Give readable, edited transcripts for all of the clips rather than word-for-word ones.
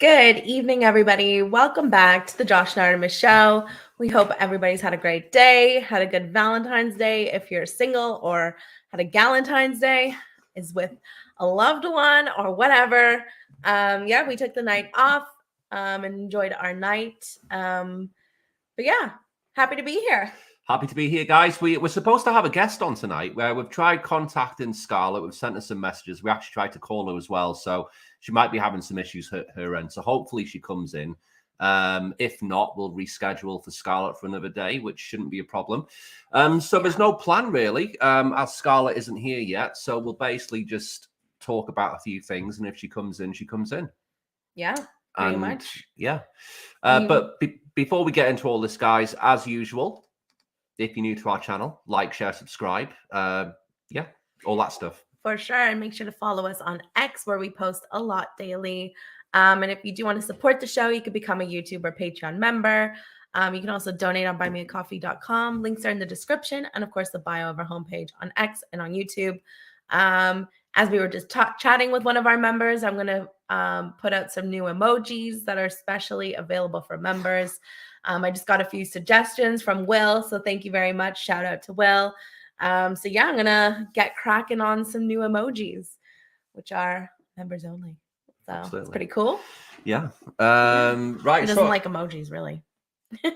Good evening, everybody. Welcome back to the Josh and Artemis Show. We hope everybody's had a great day, had a good Valentine's Day if you're single, or had a Galentine's Day, is with a loved one or whatever. We took the night off and enjoyed our night. But yeah, happy to be here. Happy to be here, guys. We're supposed to have a guest on tonight where we've tried contacting Scarlett. We've sent her some messages. We actually tried to call her as well. So she might be having some issues her end. So hopefully she comes in. If not, we'll reschedule for Scarlett for another day, which shouldn't be a problem. There's no plan really, as Scarlett isn't here yet. So we'll basically just talk about a few things. And if she comes in, she comes in. Yeah, pretty much. Yeah. Before we get into all this, guys, as usual, if you're new to our channel, like, share, subscribe. All that stuff. For sure. And make sure to follow us on X, where we post a lot daily. And if you do want to support the show, you could become a YouTube or Patreon member. You can also donate on buymeacoffee.com. Links are in the description. And of course, the bio of our homepage on X and on YouTube. As we were just chatting with one of our members, I'm going to put out some new emojis that are specially available for members. I just got a few suggestions from Will, so thank you very much. Shout out to Will. I'm going to get cracking on some new emojis, which are members only. So Absolutely. It's pretty cool. Yeah. Right. He doesn't like emojis, really.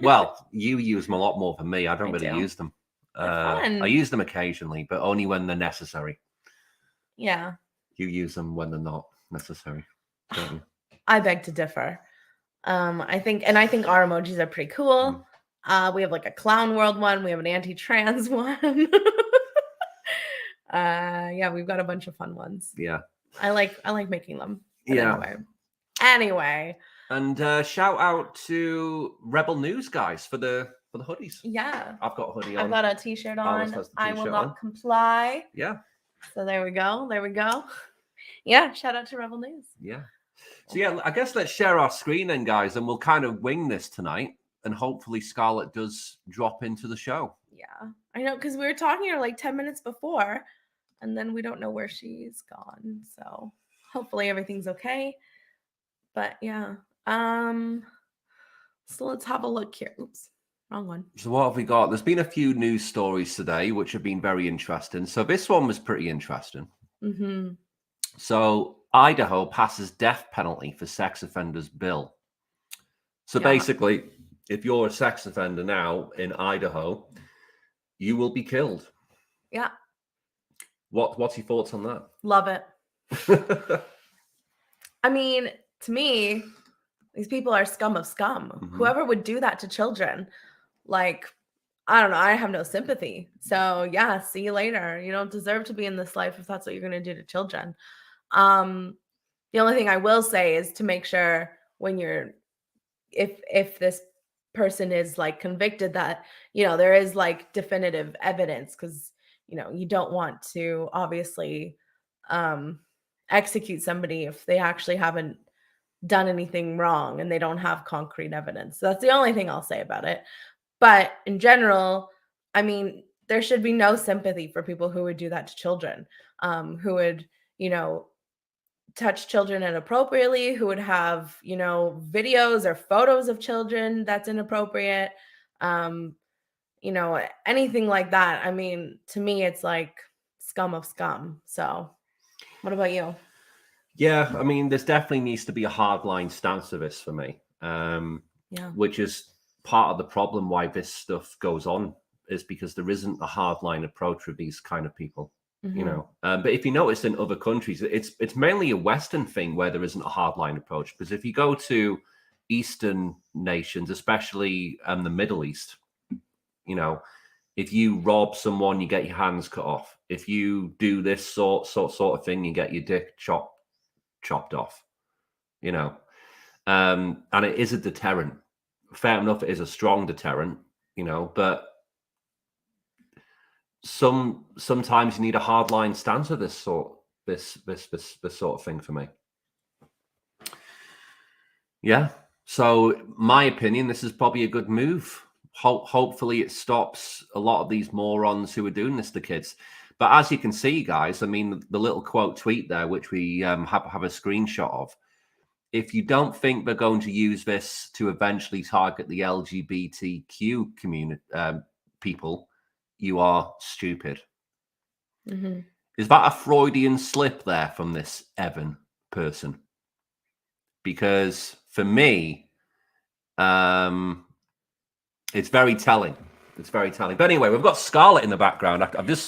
Well, you use them a lot more than me. I don't really use them. I use them occasionally, but only when they're necessary. Yeah. You use them when they're not necessary, don't you? I beg to differ. I think our emojis are pretty cool. We have like a clown world one. We have an anti-trans one. We've got a bunch of fun ones. Yeah. I like making them. But yeah. Anyway. And shout out to Rebel News guys for the hoodies. Yeah. I've got a hoodie on. I've got a t-shirt on. I will not comply. Yeah. So there we go. Yeah. Shout out to Rebel News. Yeah. So yeah, I guess let's share our screen then, guys, and we'll kind of wing this tonight, and hopefully Scarlett does drop into the show. Yeah, I know, because we were talking to her like 10 minutes before, and then we don't know where she's gone. So hopefully everything's okay. But yeah, so let's have a look here. Oops, wrong one. So what have we got? There's been a few news stories today, which have been very interesting. So this one was pretty interesting. Mm-hmm. So Idaho passes death penalty for sex offenders bill. So basically, if you're a sex offender now in Idaho, you will be killed. Yeah. What's your thoughts on that? Love it. I mean, to me, these people are scum of scum. Mm-hmm. Whoever would do that to children, like, I don't know, I have no sympathy. So yeah, see you later. You don't deserve to be in this life if that's what you're going to do to children. The only thing I will say is to make sure when you're, if this person is like convicted, that, there is like definitive evidence, because, you don't want to obviously execute somebody if they actually haven't done anything wrong and they don't have concrete evidence. So that's the only thing I'll say about it. But in general, I mean, there should be no sympathy for people who would do that to children, who would, touch children inappropriately, who would have, videos or photos of children that's inappropriate, anything like that. I mean, to me, it's like scum of scum. So what about you? Yeah, I mean, there's definitely needs to be a hardline stance of this for me, which is part of the problem why this stuff goes on, is because there isn't a hardline approach with these kind of people. Mm-hmm. But if you notice in other countries, it's mainly a Western thing where there isn't a hardline approach. Because if you go to Eastern nations, especially the Middle East, if you rob someone, you get your hands cut off. If you do this sort of thing, you get your dick chopped off. And it is a deterrent. Fair enough, it is a strong deterrent. But sometimes you need a hardline stance of this sort of thing for me. Yeah. So my opinion, this is probably a good move. Hopefully it stops a lot of these morons who are doing this to kids. But as you can see, guys, I mean, the little quote tweet there, which we have a screenshot of, if you don't think they're going to use this to eventually target the LGBTQ community people, you are stupid. Mm-hmm. Is that a Freudian slip there from this Evan person? Because for me, it's very telling. It's very telling. But anyway, we've got Scarlett in the background. I've just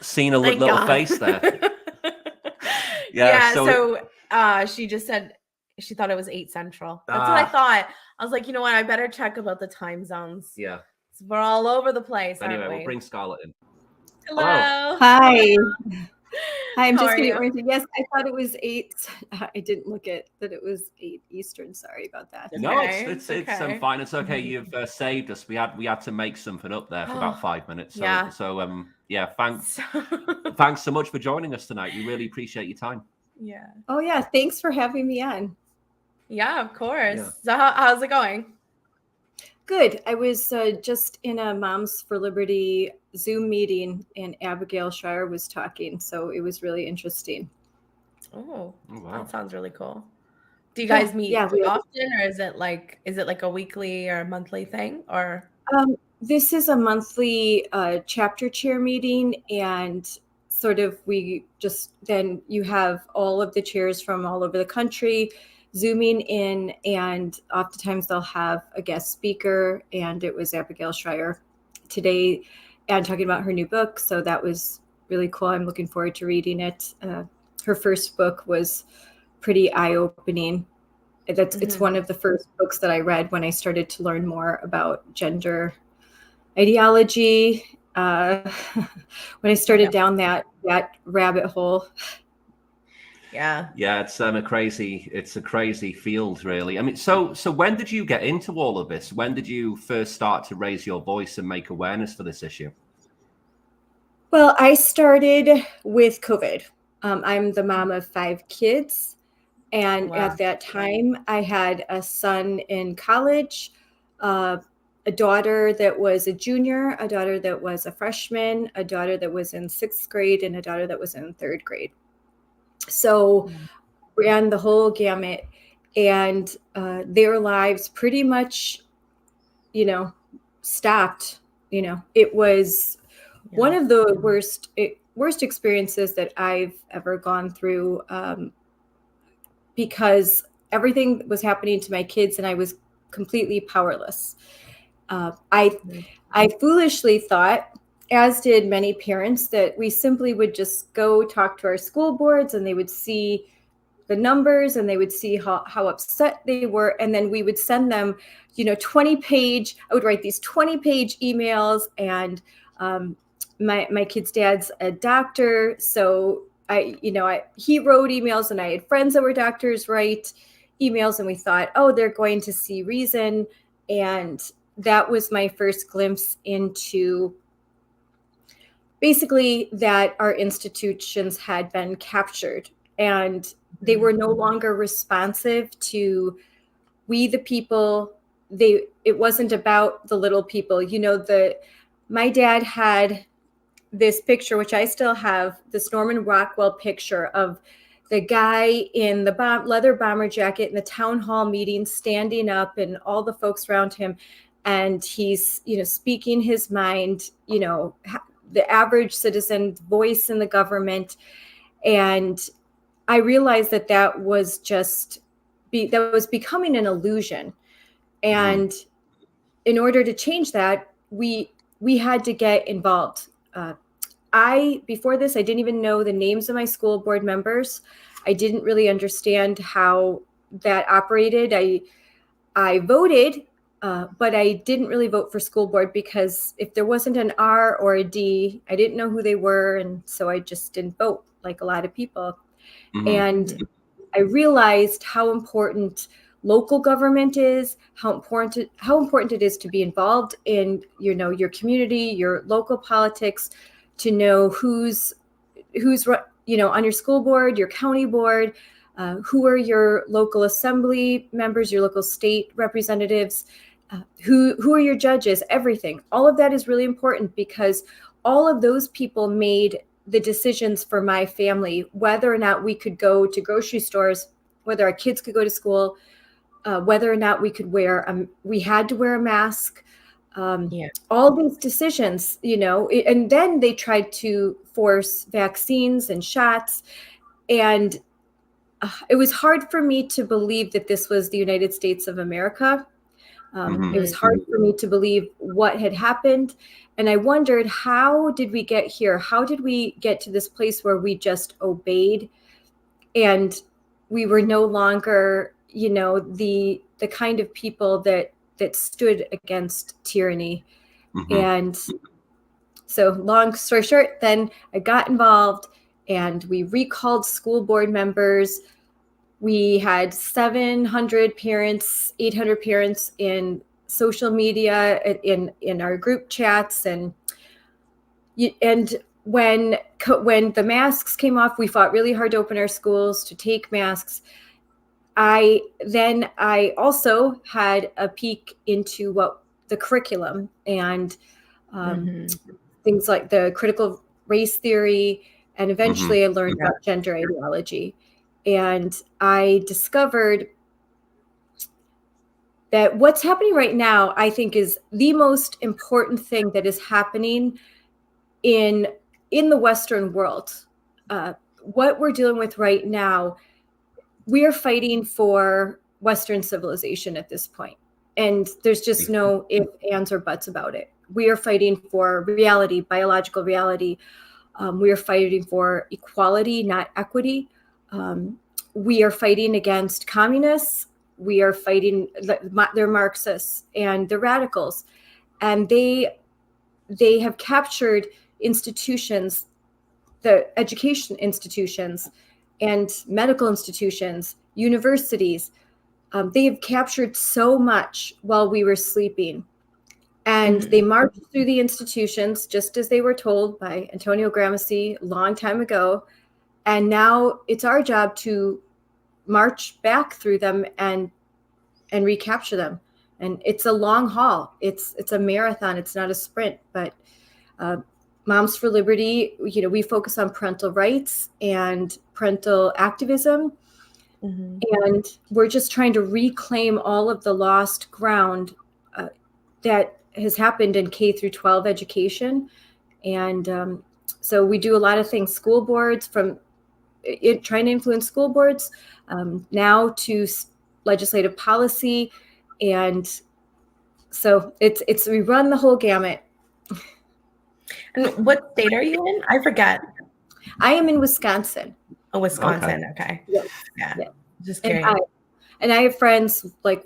seen a little face there. So she just said she thought it was 8 Central. That's what I thought. I was like, you know what? I better check about the time zones. Yeah. We're all over the place. Anyway, we'll bring Scarlett in. Hello. Hi. Hi, I'm just getting oriented. Yes, I thought it was 8. I didn't look at that it was 8 Eastern. Sorry about that. No, it's fine. It's okay. You've saved us. We had to make something up there for about 5 minutes. So, thanks so much for joining us tonight. We really appreciate your time. Yeah. Oh yeah, thanks for having me on. Yeah, of course. Yeah. So how's it going? Good. I was just in a Moms for Liberty Zoom meeting and Abigail Shire was talking. So it was really interesting. Oh wow. That sounds really cool. Do you guys meet often, or is it like a weekly or monthly thing, or? This is a monthly chapter chair meeting, and sort of then you have all of the chairs from all over the country Zooming in, and oftentimes they'll have a guest speaker, and it was Abigail Shire today and talking about her new book. So that was really cool. I'm looking forward to reading it. Her first book was pretty eye-opening. It's one of the first books that I read when I started to learn more about gender ideology. When I started down that rabbit hole. Yeah, it's a crazy field, really. I mean, so when did you get into all of this? When did you first start to raise your voice and make awareness for this issue? Well, I started with COVID. I'm the mom of 5 kids. And at that time, I had a son in college, a daughter that was a junior, a daughter that was a freshman, a daughter that was in 6th grade, and a daughter that was in 3rd grade. So ran the whole gamut, and their lives pretty much, stopped. It was one of the worst experiences that I've ever gone through, because everything was happening to my kids and I was completely powerless. I foolishly thought, as did many parents, that we simply would just go talk to our school boards and they would see the numbers and they would see how upset they were. And then we would send them, 20-page, I would write these 20-page emails, and my kid's dad's a doctor. So he wrote emails, and I had friends that were doctors write emails, and we thought, oh, they're going to see reason. And that was my first glimpse into basically that our institutions had been captured, and they were no longer responsive to we the people. It wasn't about the little people. My dad had this picture, which I still have, this Norman Rockwell picture of the guy in the leather bomber jacket in the town hall meeting, standing up, and all the folks around him, and he's speaking his mind, the average citizen voice in the government. And I realized that was was becoming an illusion. And in order to change that, we had to get involved. Before this, I didn't even know the names of my school board members. I didn't really understand how that operated. I voted, but I didn't really vote for school board, because if there wasn't an R or a D, I didn't know who they were. And so I just didn't vote, like a lot of people. And I realized how important local government is, how important it is to be involved in, your community, your local politics, to know who's on your school board, your county board, who are your local assembly members, your local state representatives, who are your judges, everything. All of that is really important, because all of those people made the decisions for my family, whether or not we could go to grocery stores, whether our kids could go to school, whether or not we had to wear a mask. All these decisions, and then they tried to force vaccines and shots. And it was hard for me to believe that this was the United States of America. It was hard for me to believe what had happened. And I wondered, how did we get here? How did we get to this place where we just obeyed and we were no longer, the kind of people that stood against tyranny? And so long story short, then I got involved and we recalled school board members. We had 700 parents, 800 parents in social media, in our group chats, and when the masks came off, we fought really hard to open our schools, to take masks. I also had a peek into what the curriculum and things like the critical race theory, and eventually I learned about gender ideology. And I discovered that what's happening right now, I think, is the most important thing that is happening in the Western world. What we're dealing with right now, we are fighting for Western civilization at this point. And there's just no ifs, ands, or buts about it. We are fighting for reality, biological reality. We are fighting for equality, not equity. We are fighting against communists. We are fighting, they're Marxists and they're radicals. And they have captured institutions, the education institutions and medical institutions, universities. They have captured so much while we were sleeping. And they marched through the institutions just as they were told by Antonio Gramsci a long time ago. And now it's our job to march back through them and recapture them. And it's a long haul. It's a marathon. It's not a sprint. But Moms for Liberty, we focus on parental rights and parental activism. And we're just trying to reclaim all of the lost ground that has happened in K through 12 education. And so we do a lot of things, school boards, from trying to influence school boards now to legislative policy. And so we run the whole gamut. And what state are you in? I forget. I am in Wisconsin. Oh, Wisconsin. Okay. Yes. Yeah. Yeah. Just curious. And I have friends like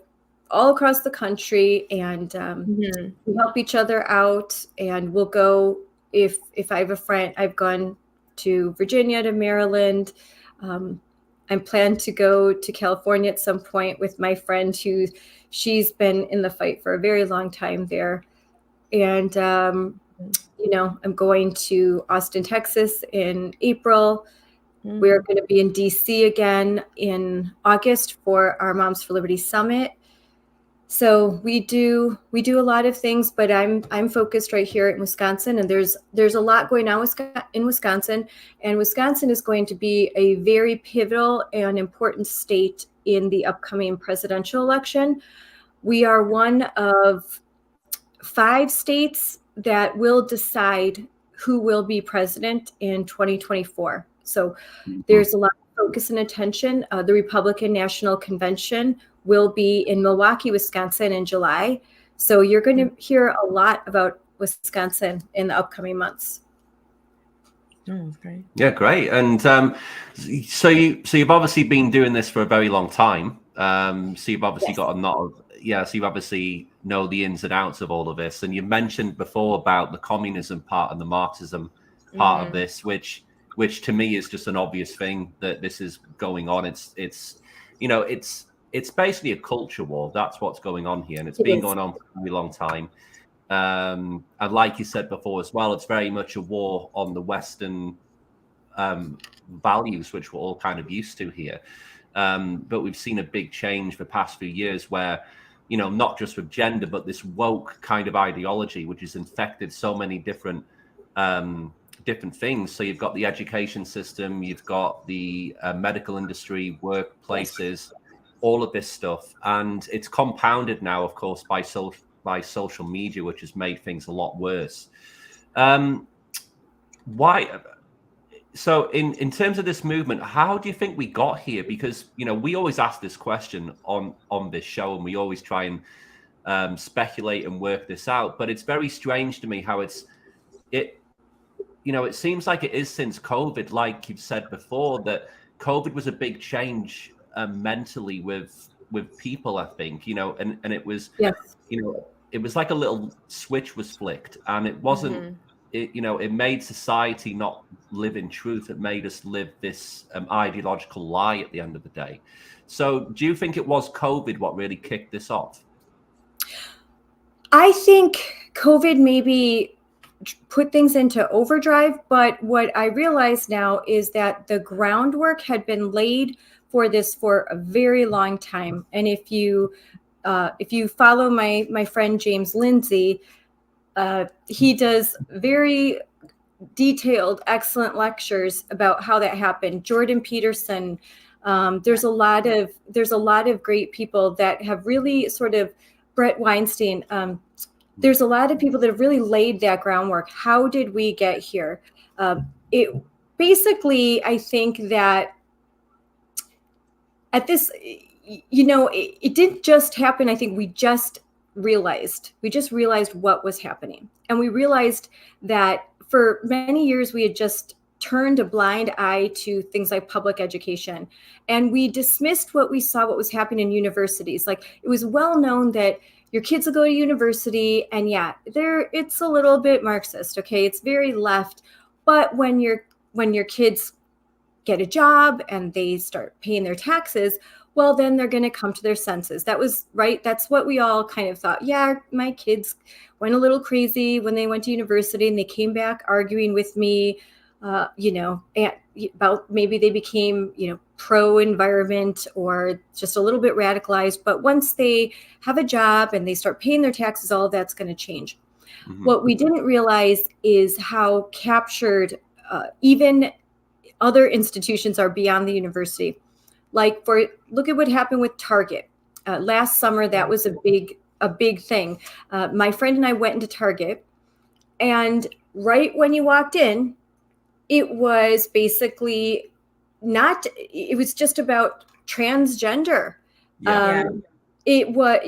all across the country, and we help each other out. And we'll go, if I have a friend, I've gone to Virginia, to Maryland. I'm planning to go to California at some point with my friend she's been in the fight for a very long time there. And, I'm going to Austin, Texas in April. We're going to be in DC again in August for our Moms for Liberty Summit. So we do a lot of things, but I'm focused right here in Wisconsin, and there's a lot going on in Wisconsin, and Wisconsin is going to be a very pivotal and important state in the upcoming presidential election. We are one of 5 states that will decide who will be president in 2024. So there's a lot of focus and attention. The Republican National Convention will be in Milwaukee, Wisconsin in July. So you're going to hear a lot about Wisconsin in the upcoming months. Oh, great. Yeah, great. And so you've obviously been doing this for a very long time. So you've obviously got a lot of, so you obviously know the ins and outs of all of this. And you mentioned before about the communism part and the Marxism part of this, which to me is just an obvious thing that this is going on. It's basically a culture war. That's what's going on here. And it's been going on for a really long time. And like you said before as well, it's very much a war on the Western values, which we're all kind of used to here. But we've seen a big change the past few years where, not just with gender, but this woke kind of ideology, which has infected so many different different things. So you've got the education system, you've got the medical industry, workplaces, all of this stuff, and it's compounded now, of course, by social media, which has made things a lot worse. Why? So in terms of this movement, how do you think we got here? Because, you know, we always ask this question on this show, and we always try and speculate and work this out. But it's very strange to me how it seems like it is since COVID, like you've said before, that COVID was a big change mentally with people, I think, you know, and it was, you know, it was like a little switch was flicked, and it wasn't, it made society not live in truth. It made us live this ideological lie at the end of the day. So do you think it was COVID what really kicked this off? I think COVID maybe put things into overdrive, but what I realize now is that the groundwork had been laid for this for a very long time. And if you follow my friend James Lindsay, he does very detailed, excellent lectures about how that happened. Jordan Peterson, there's a lot of great people that have really sort of, Brett Weinstein. There's a lot of people that have really laid that groundwork. How did we get here? It basically, I think that at this, you know, it didn't just happen. I think we just realized what was happening. And we realized that for many years, we had just turned a blind eye to things like public education. And we dismissed what we saw, what was happening in universities. Like, it was well known that your kids will go to university, and it's a little bit Marxist. Okay. It's very left. But when your kids get a job and they start paying their taxes, well, then they're going to come to their senses. That was right. That's what we all kind of thought. Yeah, my kids went a little crazy when they went to university, and they came back arguing with me, about maybe they became, pro-environment or just a little bit radicalized. But once they have a job and they start paying their taxes, all of that's going to change. Mm-hmm. What we didn't realize is how captured even other institutions are beyond the university. Like, look at what happened with Target last summer. That was a big thing. My friend and I went into Target, and right when you walked in, it was basically it was just about transgender. It was,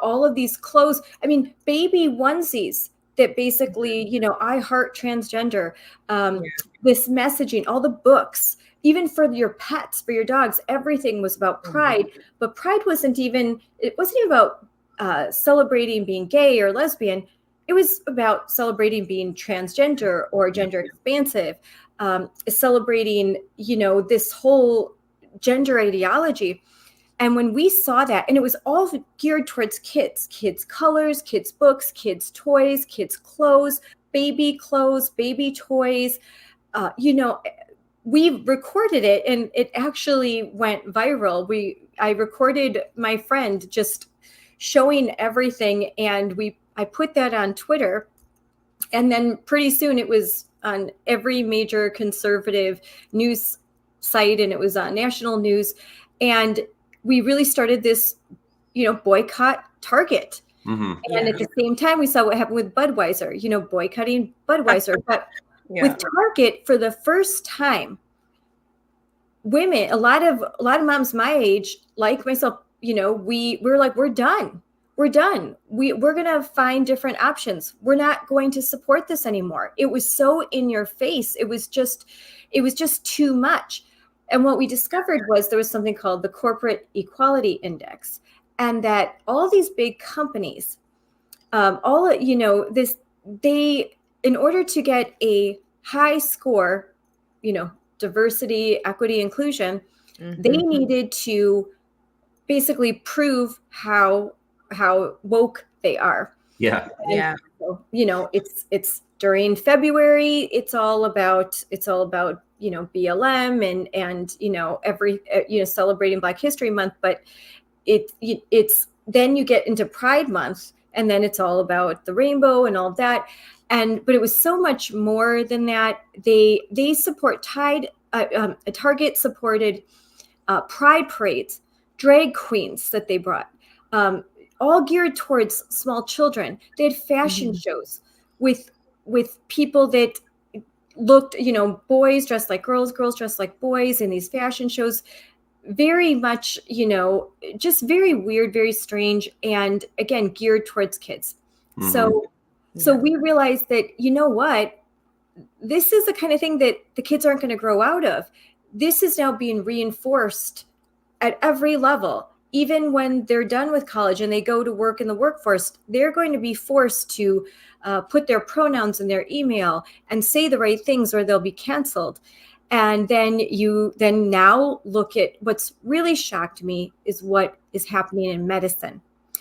all of these clothes. I mean, baby onesies that basically, I heart transgender. This messaging, all the books. Even for your pets, for your dogs, everything was about pride. Mm-hmm. But pride wasn't even about celebrating being gay or lesbian. It was about celebrating being transgender or gender expansive, celebrating, this whole gender ideology. And when we saw that, and it was all geared towards kids colors, kids books, kids toys, kids clothes, baby toys, we recorded it, and it actually went viral. I recorded my friend just showing everything, and I put that on Twitter, and then pretty soon it was on every major conservative news site, and it was on national news, and we really started this, boycott Target. Mm-hmm. And at the same time, we saw what happened with Budweiser, boycotting Budweiser, but with Target, for the first time, women, a lot of moms my age, like myself, we're like, we're done. We're going to find different options. We're not going to support this anymore. It was so in your face. It was just too much. And what we discovered was there was something called the Corporate Equality Index, and that all these big companies, in order to get a high score, diversity, equity, inclusion, mm-hmm. they needed to basically prove how woke they are. Yeah. And so, it's during February, it's all about BLM and every celebrating Black History Month, but it's then you get into Pride Month, and then it's all about the rainbow and all of that. But it was so much more than that. They support Target supported pride parades, drag queens that they brought, all geared towards small children. They had fashion shows with people that looked, boys dressed like girls, girls dressed like boys in these fashion shows. Very much, just very weird, very strange, and again, geared towards kids. So we realized that, what, this is the kind of thing that the kids aren't going to grow out of. This is now being reinforced at every level. Even when they're done with college and they go to work in the workforce, they're going to be forced to put their pronouns in their email and say the right things, or they'll be canceled. And then now look at what's really shocked me is what is happening in medicine.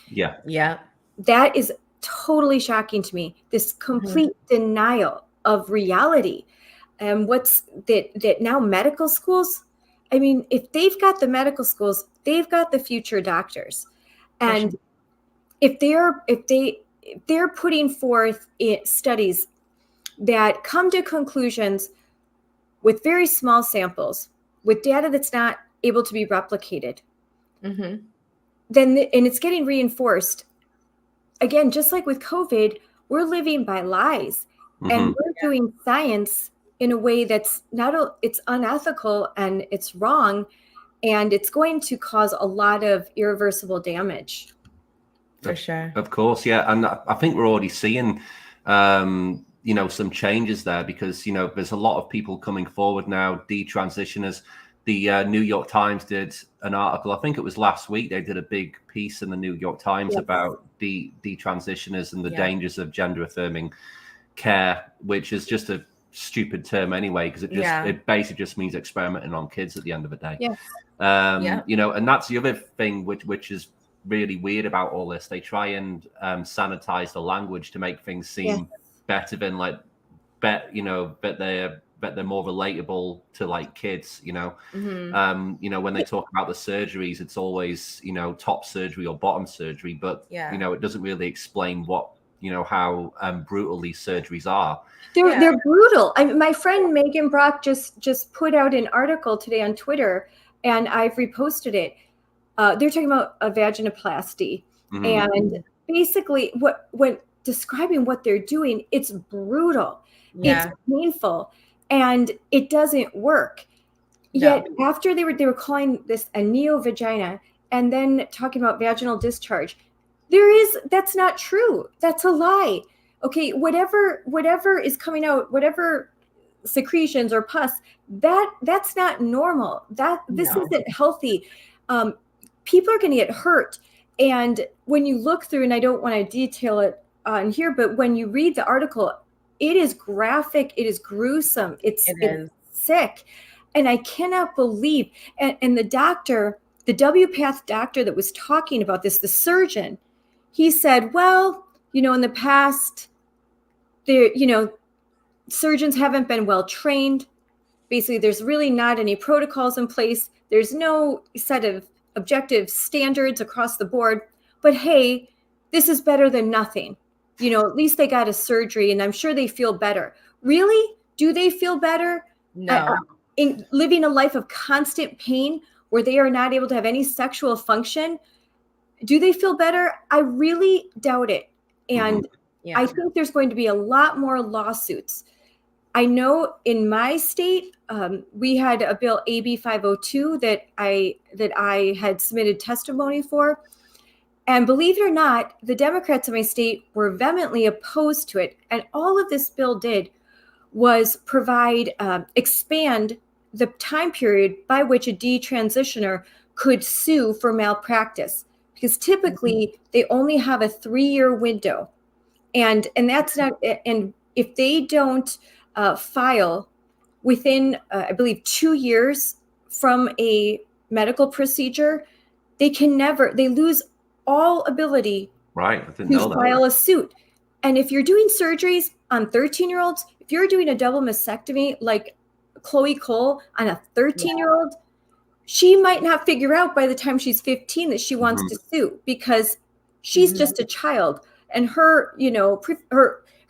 Yeah. Yeah. That is totally shocking to me. This complete denial of reality. And what's that now medical schools, I mean, if they've got the medical schools, they've got the future doctors. And if they're putting forth studies that come to conclusions with very small samples, with data that's not able to be replicated, then and it's getting reinforced. Again, just like with COVID, we're living by lies, and we're doing science in a way that's it's unethical and it's wrong, and it's going to cause a lot of irreversible damage. For sure. Of course, yeah. And I think we're already seeing, some changes there, because, there's a lot of people coming forward now, detransitioners. The New York Times did an article, I think it was last week, they did a big piece in the New York Times about detransitioners and the dangers of gender affirming care, which is just a stupid term anyway, because it basically just means experimenting on kids at the end of the day. And that's the other thing which is really weird about all this. They try and sanitize the language to make things seem better than but they're more relatable to like kids, when they talk about the surgeries, it's always, top surgery or bottom surgery, but it doesn't really explain what, how brutal these surgeries are. They're brutal. My friend Megan Brock just put out an article today on Twitter, and I've reposted it. They're talking about a vaginoplasty, and basically when describing what they're doing, it's brutal, it's painful, and it doesn't work. Yet after they were calling this a neovagina, and then talking about vaginal discharge, that's not true. That's a lie. Okay, whatever is coming out, whatever secretions or pus, that's not normal. This isn't healthy. People are going to get hurt. And when you look through, and I don't want to detail it on here, but when you read the article, it is graphic. It is gruesome. It's sick. And I cannot believe, and the doctor, the WPATH doctor that was talking about this, the surgeon, he said, well, in the past, surgeons haven't been well trained. Basically, there's really not any protocols in place. There's no set of objective standards across the board. But hey, this is better than nothing. At least they got a surgery, and I'm sure they feel better. Really? Do they feel better? No. In living a life of constant pain where they are not able to have any sexual function, do they feel better? I really doubt it. And I think there's going to be a lot more lawsuits. I know in my state, we had a bill, AB 502, that I had submitted testimony for. And believe it or not, the Democrats in my state were vehemently opposed to it. And all of this bill did was expand the time period by which a detransitioner could sue for malpractice. Because typically they only have a 3-year window. And that's not, and if they don't file within, I believe, 2 years from a medical procedure, they lose all ability to file a suit. And if you're doing surgeries on 13-year-olds, if you're doing a double mastectomy like Chloe Cole on a 13-year-old, she might not figure out by the time she's 15 that she wants to sue, because she's just a child, and her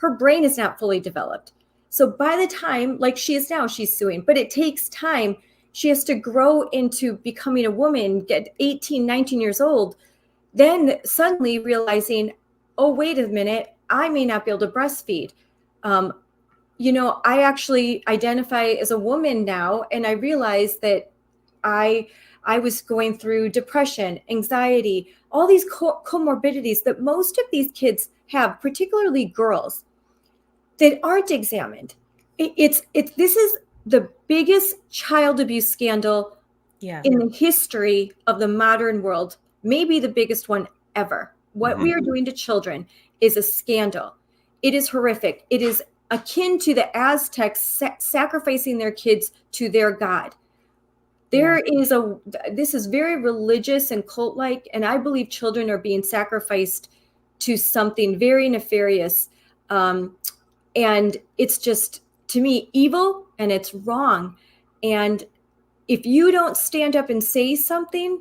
her brain is not fully developed. So by the time, like she is now, she's suing, but it takes time. She has to grow into becoming a woman, get 18, 19 years old, then suddenly realizing, oh, wait a minute, I may not be able to breastfeed. I actually identify as a woman now, and I realize that I was going through depression, anxiety, all these comorbidities that most of these kids have, particularly girls, that aren't examined. This is the biggest child abuse scandal in the history of the modern world, maybe the biggest one ever. What we are doing to children is a scandal. It is horrific. It is akin to the Aztecs sacrificing their kids to their god. This is very religious and cult-like, and I believe children are being sacrificed to something very nefarious. And it's just, to me, evil, and it's wrong. And if you don't stand up and say something,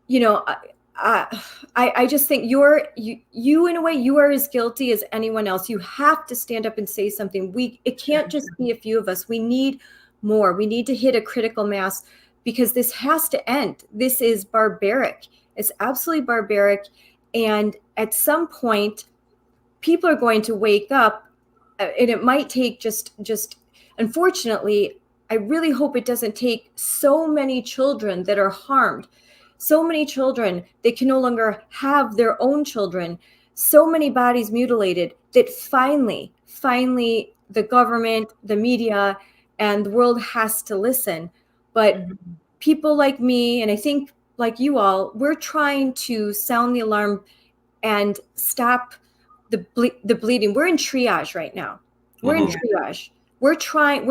I just think you in a way, you are as guilty as anyone else. You have to stand up and say something. It can't just be a few of us. We need more. We need to hit a critical mass, because this has to end. This is barbaric. It's absolutely barbaric. And at some point, people are going to wake up, and it might take just unfortunately, I really hope it doesn't take so many children that are harmed, so many children that can no longer have their own children, so many bodies mutilated, that finally the government, the media, and the world has to listen. But people like me, and I think like you all, we're trying to sound the alarm and stop the bleeding. We're in triage right now. We're in triage. We're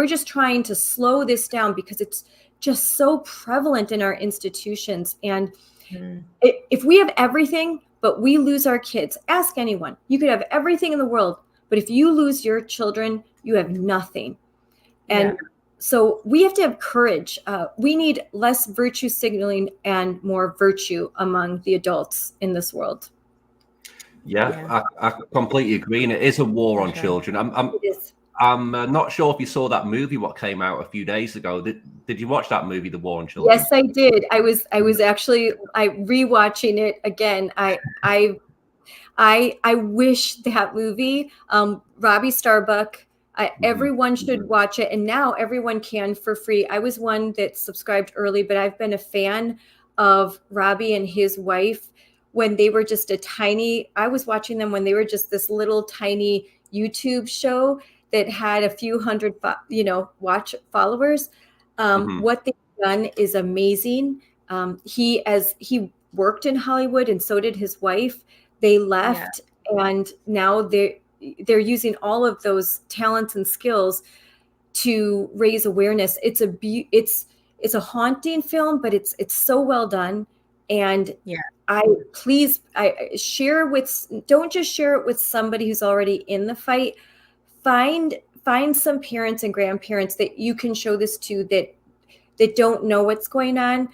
just trying to slow this down, because it's just so prevalent in our institutions. And if we have everything, but we lose our kids, ask anyone. You could have everything in the world, but if you lose your children, you have nothing. And so we have to have courage. We need less virtue signaling and more virtue among the adults in this world. I completely agree, and it is a war on children. I'm not sure if you saw that movie what came out a few days ago. Did you watch that movie, The War on Children? Yes, I did. I was actually rewatching it again. I wish that movie, Robbie Starbuck, everyone should watch it, and now everyone can for free. I was one that subscribed early, but I've been a fan of Robbie and his wife when they were just I was watching them when they were just this little tiny YouTube show that had a few hundred, watch followers. What they've done is amazing. He worked in Hollywood, and so did his wife. They left, and now they're using all of those talents and skills to raise awareness. It's a haunting film, but it's so well done. And don't just share it with somebody who's already in the fight. Find some parents and grandparents that you can show this to that don't know what's going on.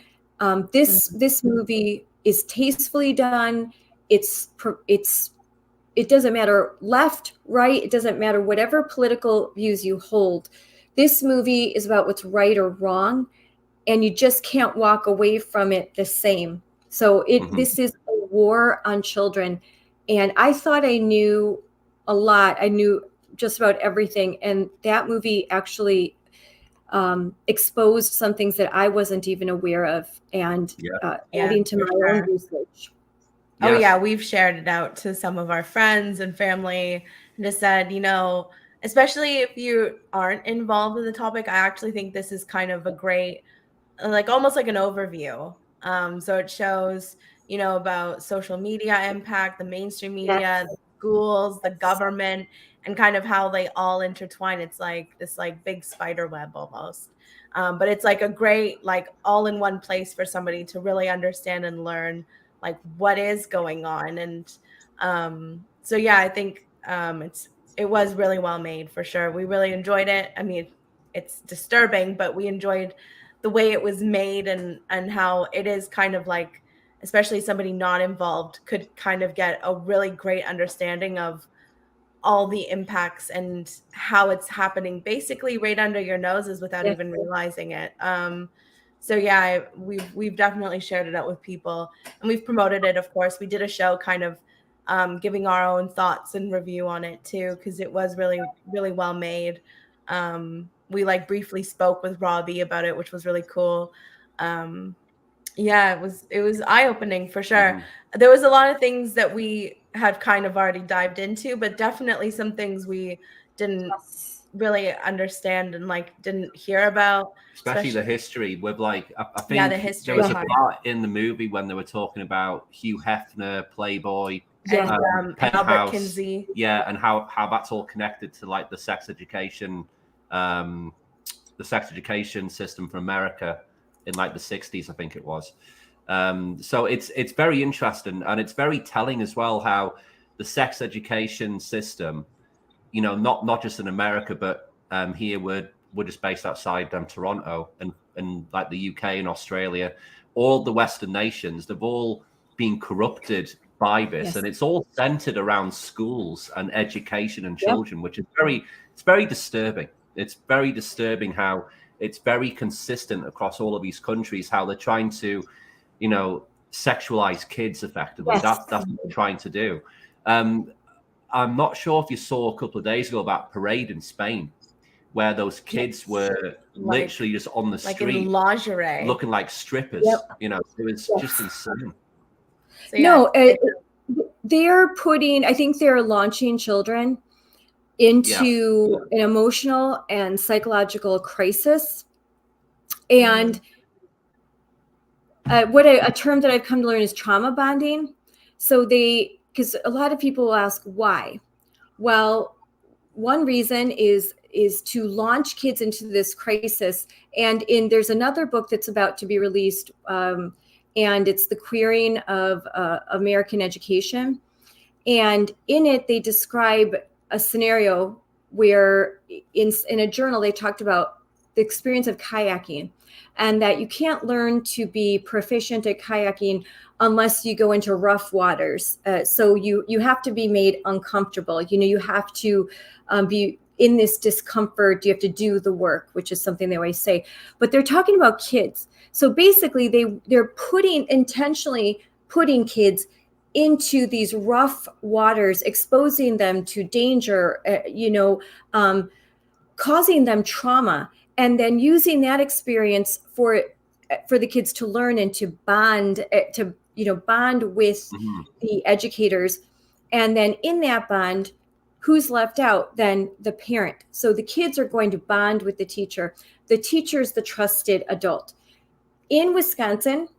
This movie is tastefully done. It doesn't matter left, right. It doesn't matter whatever political views you hold. This movie is about what's right or wrong, and you just can't walk away from it the same. So this is a war on children. And I thought I knew a lot. I knew just about everything. And that movie actually exposed some things that I wasn't even aware of, and adding to my own research. Oh yeah, we've shared it out to some of our friends and family, and just said, especially if you aren't involved in the topic, I actually think this is kind of a great, almost like an overview. So it shows, about social media impact, the mainstream media, the schools, the government, and kind of how they all intertwine. It's like this big spider web almost. But it's like a great, all in one place for somebody to really understand and learn what is going on. And so I think it was really well made for sure. We really enjoyed it. I mean, it's disturbing, but we enjoyed the way it was made, and how it is kind of especially somebody not involved could kind of get a really great understanding of all the impacts and how it's happening basically right under your noses without even realizing it. So yeah, we've definitely shared it out with people, and we've promoted it. Of course, we did a show kind of giving our own thoughts and review on it too, because it was really, really well made. We like briefly spoke with Robbie about it, which was really cool. Yeah, it was eye-opening for sure. There was a lot of things that we had kind of already dived into, but definitely some things we didn't really understand and like didn't hear about. Especially the history with like, I think the history there was a part in the movie when they were talking about Hugh Hefner, Playboy, and Penthouse, Albert Kinsey. Yeah, and how that's all connected to like the sex education system for America in like the 60s, I think it was. So it's very interesting, and it's very telling as well how the sex education system, you know, not just in America, but here we're just based outside Toronto and like the UK and Australia, all the Western nations, they've all been corrupted by this, and it's all centered around schools and education and children, which is very disturbing. It's very disturbing how it's very consistent across all of these countries, how they're trying to, you know, sexualize kids effectively. That's what they're trying to do. I'm not sure if you saw a couple of days ago about Parade in Spain, where those kids were literally just on the street, in lingerie, looking like strippers. You know, it was just insane. So, no, they're putting, I think they're launching children into an emotional and psychological crisis. And a term that I've come to learn is trauma bonding. So because a lot of people will ask why. Well, one reason is to launch kids into this crisis. And there's another book that's about to be released, and it's The Queering of American Education. And in it, they describe a scenario where in a journal, they talked about the experience of kayaking, and that you can't learn to be proficient at kayaking unless you go into rough waters. So you have to be made uncomfortable. You know, you have to be in this discomfort. You have to do the work, which is something they always say. But they're talking about kids. So basically, they're intentionally putting kids into these rough waters, exposing them to danger, causing them trauma, and then using that experience for the kids to learn and to bond, with the educators. And then in that bond, who's left out? Then the parent. So the kids are going to bond with the teacher. The teacher's the trusted adult. In Wisconsin,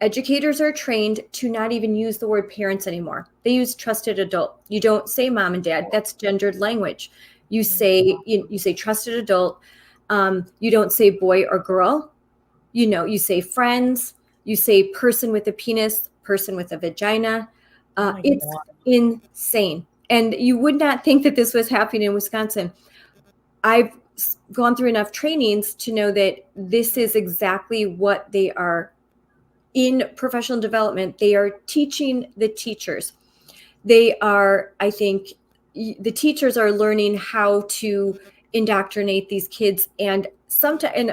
educators are trained to not even use the word parents anymore. They use trusted adult. You don't say mom and dad. That's gendered language. You say trusted adult. You don't say boy or girl. You say friends. You say person with a penis, person with a vagina. It's insane. And you would not think that this was happening in Wisconsin. I've gone through enough trainings to know that this is exactly what they are in professional development. They are teaching the teachers. They are, I think, the teachers are learning how to indoctrinate these kids. And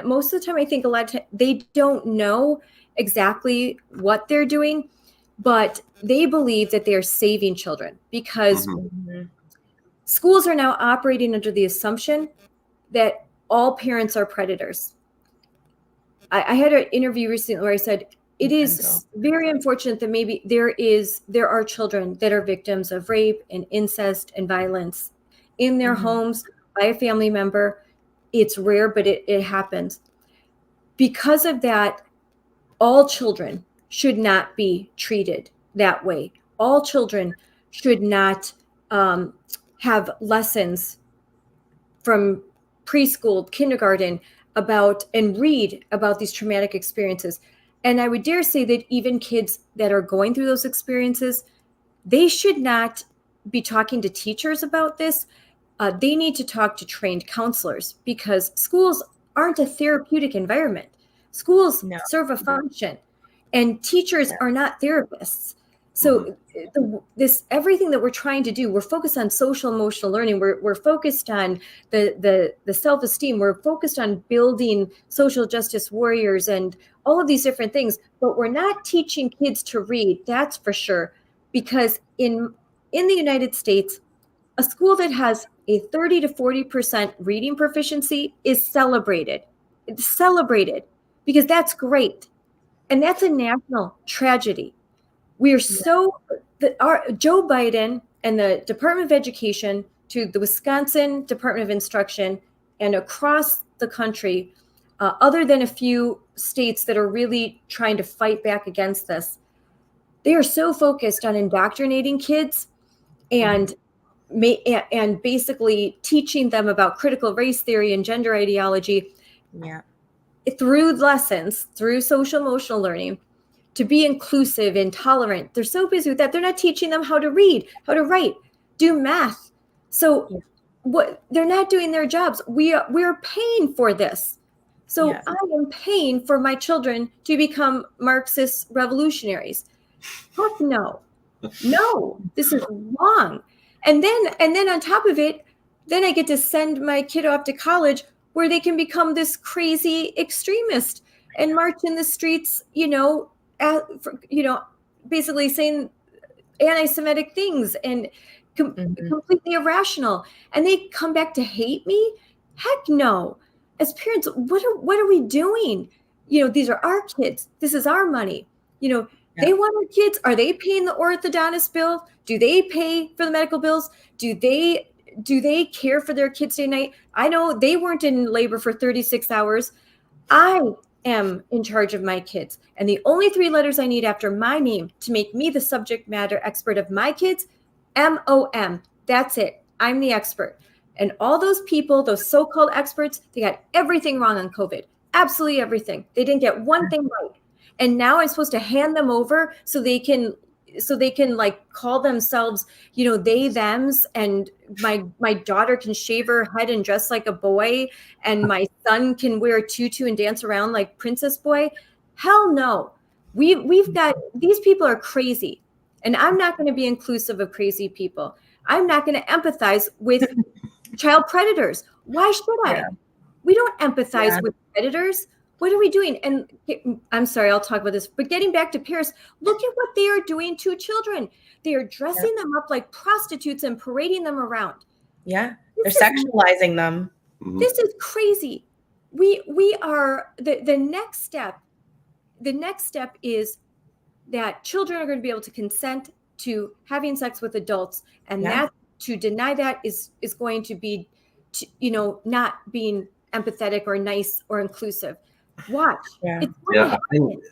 most of the time, I think a lot of time, they don't know exactly what they're doing, but they believe that they are saving children, because schools are now operating under the assumption that all parents are predators. I had an interview recently where I said, it is very unfortunate that maybe there are children that are victims of rape and incest and violence in their homes by a family member. It's rare, but it happens. Because of that, all children should not be treated that way. All children should not have lessons from preschool, kindergarten and read about these traumatic experiences. And I would dare say that even kids that are going through those experiences, they should not be talking to teachers about this. They need to talk to trained counselors, because schools aren't a therapeutic environment. Schools serve a function, and teachers are not therapists. So this everything that we're trying to do, we're focused on social emotional learning. We're focused on the self-esteem. We're focused on building social justice warriors and all of these different things. But we're not teaching kids to read. That's for sure, because in the United States, a school that has a 30 to 40% reading proficiency is celebrated. It's celebrated because that's great, and that's a national tragedy. We are Joe Biden and the Department of Education, to the Wisconsin Department of Instruction, and across the country, other than a few states that are really trying to fight back against this, they are so focused on indoctrinating kids and basically teaching them about critical race theory and gender ideology through lessons, through social emotional learning, to be inclusive and tolerant. They're so busy with that. They're not teaching them how to read, how to write, do math. So what they're not doing their jobs. We're paying for this. So I am paying for my children to become Marxist revolutionaries. Fuck no. No, this is wrong. And then on top of it, then I get to send my kid off to college where they can become this crazy extremist and march in the streets, basically saying anti-Semitic things and completely irrational. And they come back to hate me? Heck no. As parents, what are we doing? These are our kids. This is our money. They want our kids. Are they paying the orthodontist bill? Do they pay for the medical bills? Do they care for their kids day and night? I know they weren't in labor for 36 hours. I am in charge of my kids. And the only 3 letters I need after my name to make me the subject matter expert of my kids, MOM. That's it. I'm the expert. And all those people, those so-called experts, they got everything wrong on COVID. Absolutely everything. They didn't get one thing right. And now I'm supposed to hand them over so they can like call themselves, they, thems, and my daughter can shave her head and dress like a boy, and my son can wear a tutu and dance around like Princess Boy. Hell no. We've got, these people are crazy, and I'm not going to be inclusive of crazy people. I'm not going to empathize with child predators. Why should I? We don't empathize with predators. What are we doing? And I'm sorry, I'll talk about this, but getting back to Paris, look at what they are doing to children. They are dressing them up like prostitutes and parading them around. Yeah, they're sexualizing them. This is crazy. We are, the next step is that children are going to be able to consent to having sex with adults, and that, to deny that is going to be, not being empathetic or nice or inclusive. Watch. I think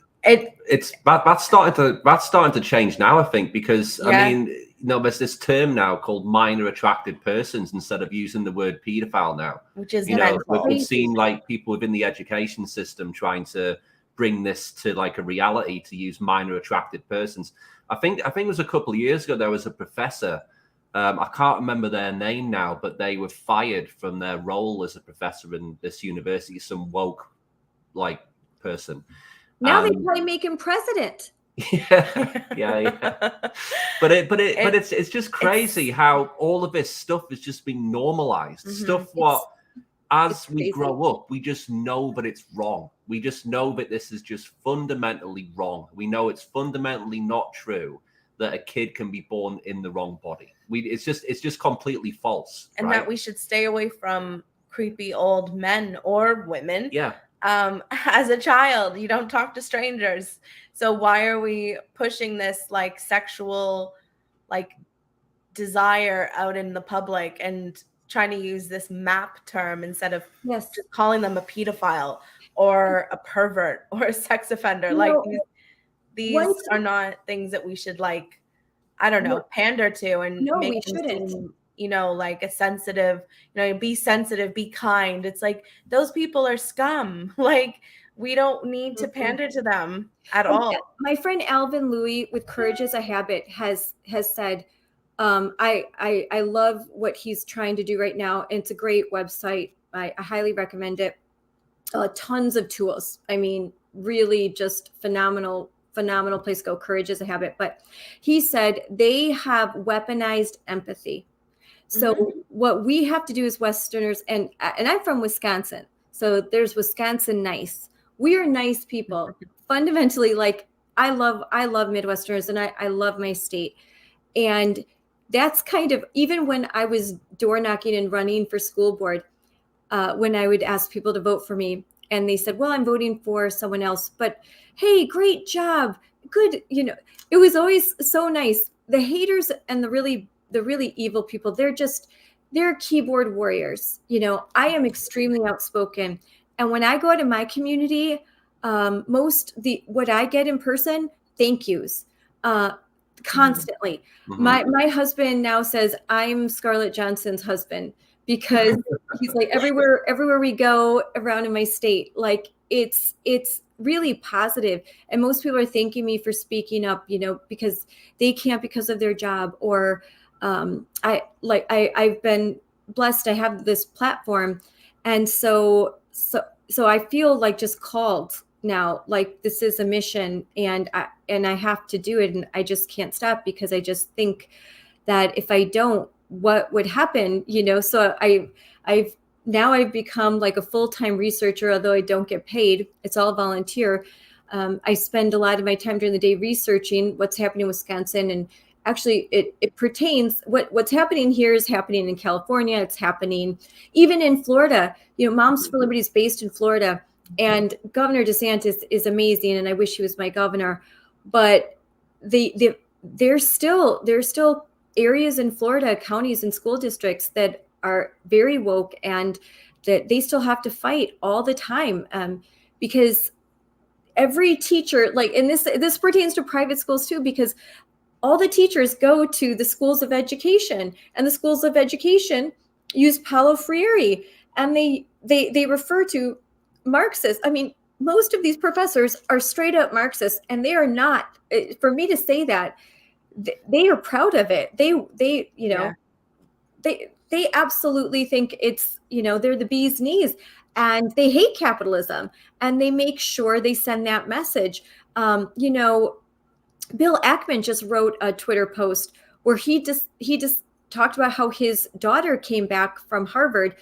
that's starting to change now, I think, because I mean, there's this term now called minor attracted persons instead of using the word pedophile now, which is we've seen like people within the education system trying to bring this to like a reality, to use minor attracted persons. I think it was a couple of years ago, there was a professor, I can't remember their name now, but they were fired from their role as a professor in this university, some woke like person. Now they probably make him president. Yeah. But it's just crazy how all of this stuff has just been normalized. As we grow up, we just know that it's wrong. We just know that this is just fundamentally wrong. We know it's fundamentally not true that a kid can be born in the wrong body. It's just completely false. And that we should stay away from creepy old men or women. Yeah. As a child, you don't talk to strangers. So why are we pushing this like sexual like desire out in the public and trying to use this MAP term instead of just calling them a pedophile or a pervert or a sex offender? These are not things that we should like, I don't know, pander to and make them seem, like a sensitive, be sensitive, be kind. It's like those people are scum. Like we don't need to pander to them at all. My friend Alvin Louis with Courage is a Habit has said, I love what he's trying to do right now. And it's a great website. I highly recommend it. Tons of tools. I mean, really just phenomenal phenomenal place to go. Courage is a habit. But he said they have weaponized empathy. So what we have to do as Westerners, and I'm from Wisconsin, so there's Wisconsin nice. We are nice people. Fundamentally, like I love Midwesterners, and I love my state. And that's kind of, even when I was door knocking and running for school board, when I would ask people to vote for me, and they said, well, I'm voting for someone else, but hey, great job. Good. You know, it was always so nice. The haters and the really evil people, they're keyboard warriors. You know, I am extremely outspoken. And when I go to my community, what I get in person, thank yous, constantly. My husband now says I'm Scarlett Johnson's husband, because he's like, everywhere we go around in my state, like it's really positive. And most people are thanking me for speaking up, you know, because they can't because of their job, or I've been blessed. I have this platform. And so I feel like just called now, like this is a mission, and I have to do it, and I just can't stop, because I just think that if I don't, what would happen, you know? So I've become like a full-time researcher, although I don't get paid. It's all volunteer. I spend a lot of my time during the day researching what's happening in Wisconsin, and actually it pertains, what's happening here is happening in California. It's happening even in Florida. You know, Moms for Liberty is based in Florida, and Governor DeSantis is amazing, and I wish he was my governor. But there's still areas in Florida, counties and school districts that are very woke, and that they still have to fight all the time, because every teacher, like, and this pertains to private schools too, because all the teachers go to the schools of education, and the schools of education use Paulo Freire, and they refer to Marxists. I mean, most of these professors are straight up Marxists, and they are not, for me to say that, they are proud of it. They you know, they absolutely think it's, you know, they're the bee's knees, and they hate capitalism, and they make sure they send that message. You know, Bill Ackman just wrote a Twitter post where he just talked about how his daughter came back from Harvard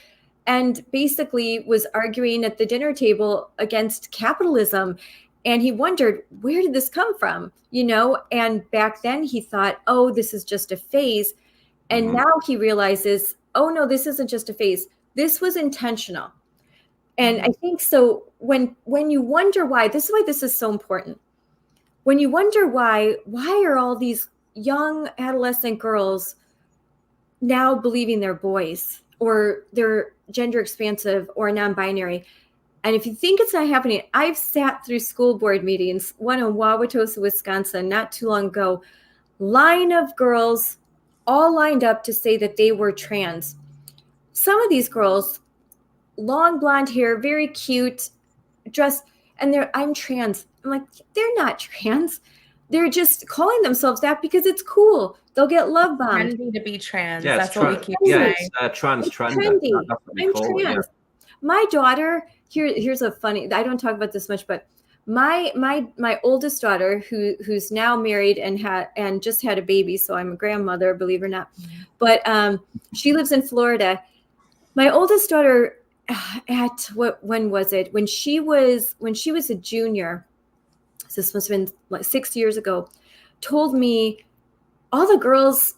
and basically was arguing at the dinner table against capitalism. And he wondered, where did this come from? You know, and back then he thought, oh, this is just a phase. And now he realizes, oh, no, this isn't just a phase. This was intentional. And I think so when you wonder why, this is why this is so important. When you wonder why are all these young adolescent girls now believing they're boys, or they're gender expansive or non-binary? And if you think it's not happening, I've sat through school board meetings, one in Wauwatosa, Wisconsin, not too long ago, line of girls all lined up to say that they were trans. Some of these girls, long blonde hair, very cute, dressed, and I'm trans. I'm like, they're not trans. They're just calling themselves that because it's cool. They'll get love bombed. Trendy to be trans. Yeah, that's what we keep saying. Yeah, it's trans. It's trendy. I'm trans. Yeah. My daughter, here's a funny, I don't talk about this much, but my oldest daughter, who's now married and just had a baby, so I'm a grandmother, believe it or not. But she lives in Florida. My oldest daughter, when was it? When she was a junior, so this must have been like 6 years ago, told me all the girls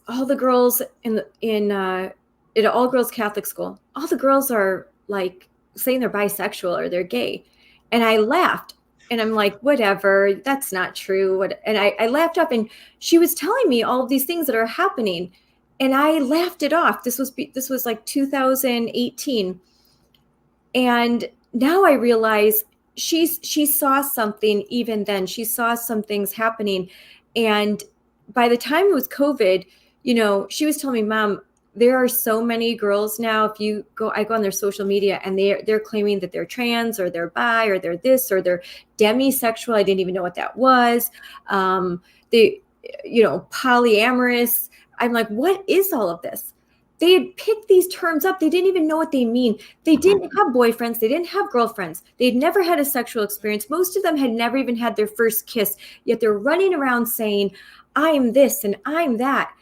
in an all girls Catholic school, all the girls are like saying they're bisexual or they're gay. And I laughed, and I'm like, whatever, that's not true. And I laughed up, and she was telling me all of these things that are happening, and I laughed it off. This was like 2018. And now I realize she saw something even then. She saw some things happening. And by the time it was COVID, you know, she was telling me, Mom, there are so many girls now. I go on their social media, and they're claiming that they're trans, or they're bi, or they're this, or they're demisexual. I didn't even know what that was. They, you know, polyamorous. I'm like, what is all of this? They had picked these terms up. They didn't even know what they mean. They didn't have boyfriends. They didn't have girlfriends. They'd never had a sexual experience. Most of them had never even had their first kiss, yet they're running around saying, I'm this and I'm that.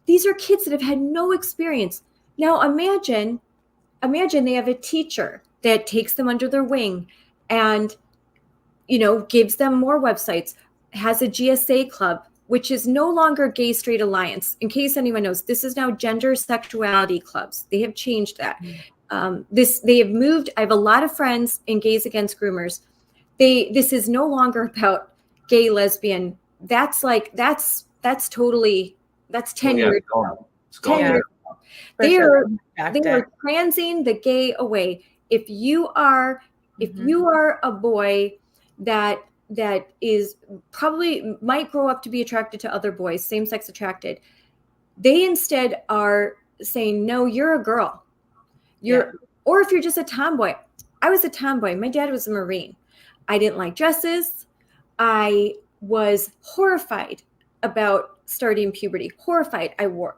These are kids that have had no experience. Now imagine they have a teacher that takes them under their wing and, gives them more websites, has a GSA club, which is no longer Gay Straight Alliance. In case anyone knows, this is now gender sexuality clubs. They have changed that. They have moved. I have a lot of friends in Gays Against Groomers. This is no longer about gay, lesbian. That's 10 years ago. It's gone. 10 years ago. They are transing the gay away. If you are a boy that is probably might grow up to be attracted to other boys, same-sex attracted, they instead are saying, no, you're a girl. Or if you're just a tomboy. I was a tomboy. My dad was a Marine. I didn't like dresses. I was horrified about starting puberty. Horrified. I wore,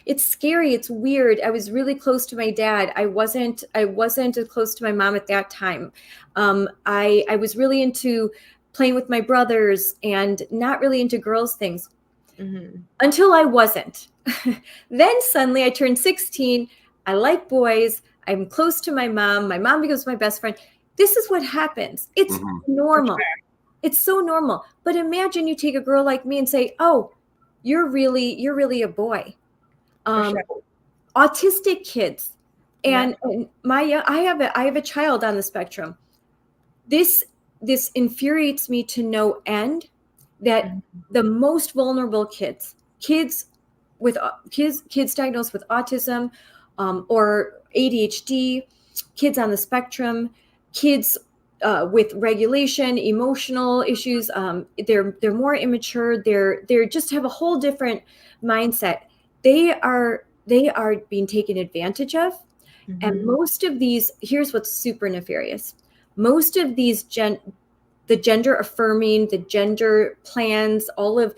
it's scary. It's weird. I was really close to my dad. I wasn't as close to my mom at that time. I was really into playing with my brothers and not really into girls things until I wasn't. Then suddenly I turned 16. I like boys. I'm close to my mom. My mom becomes my best friend. This is what happens. It's normal. It's so normal. But imagine you take a girl like me and say, oh, you're really a boy. Autistic kids. And I have a child on the spectrum. This infuriates me to no end that the most vulnerable kids diagnosed with autism or ADHD, kids on the spectrum, kids with regulation, emotional issues, they're more immature. They're just have a whole different mindset. They are being taken advantage of. And most of these, here's what's super nefarious. Most of these the gender affirming, the gender plans, all of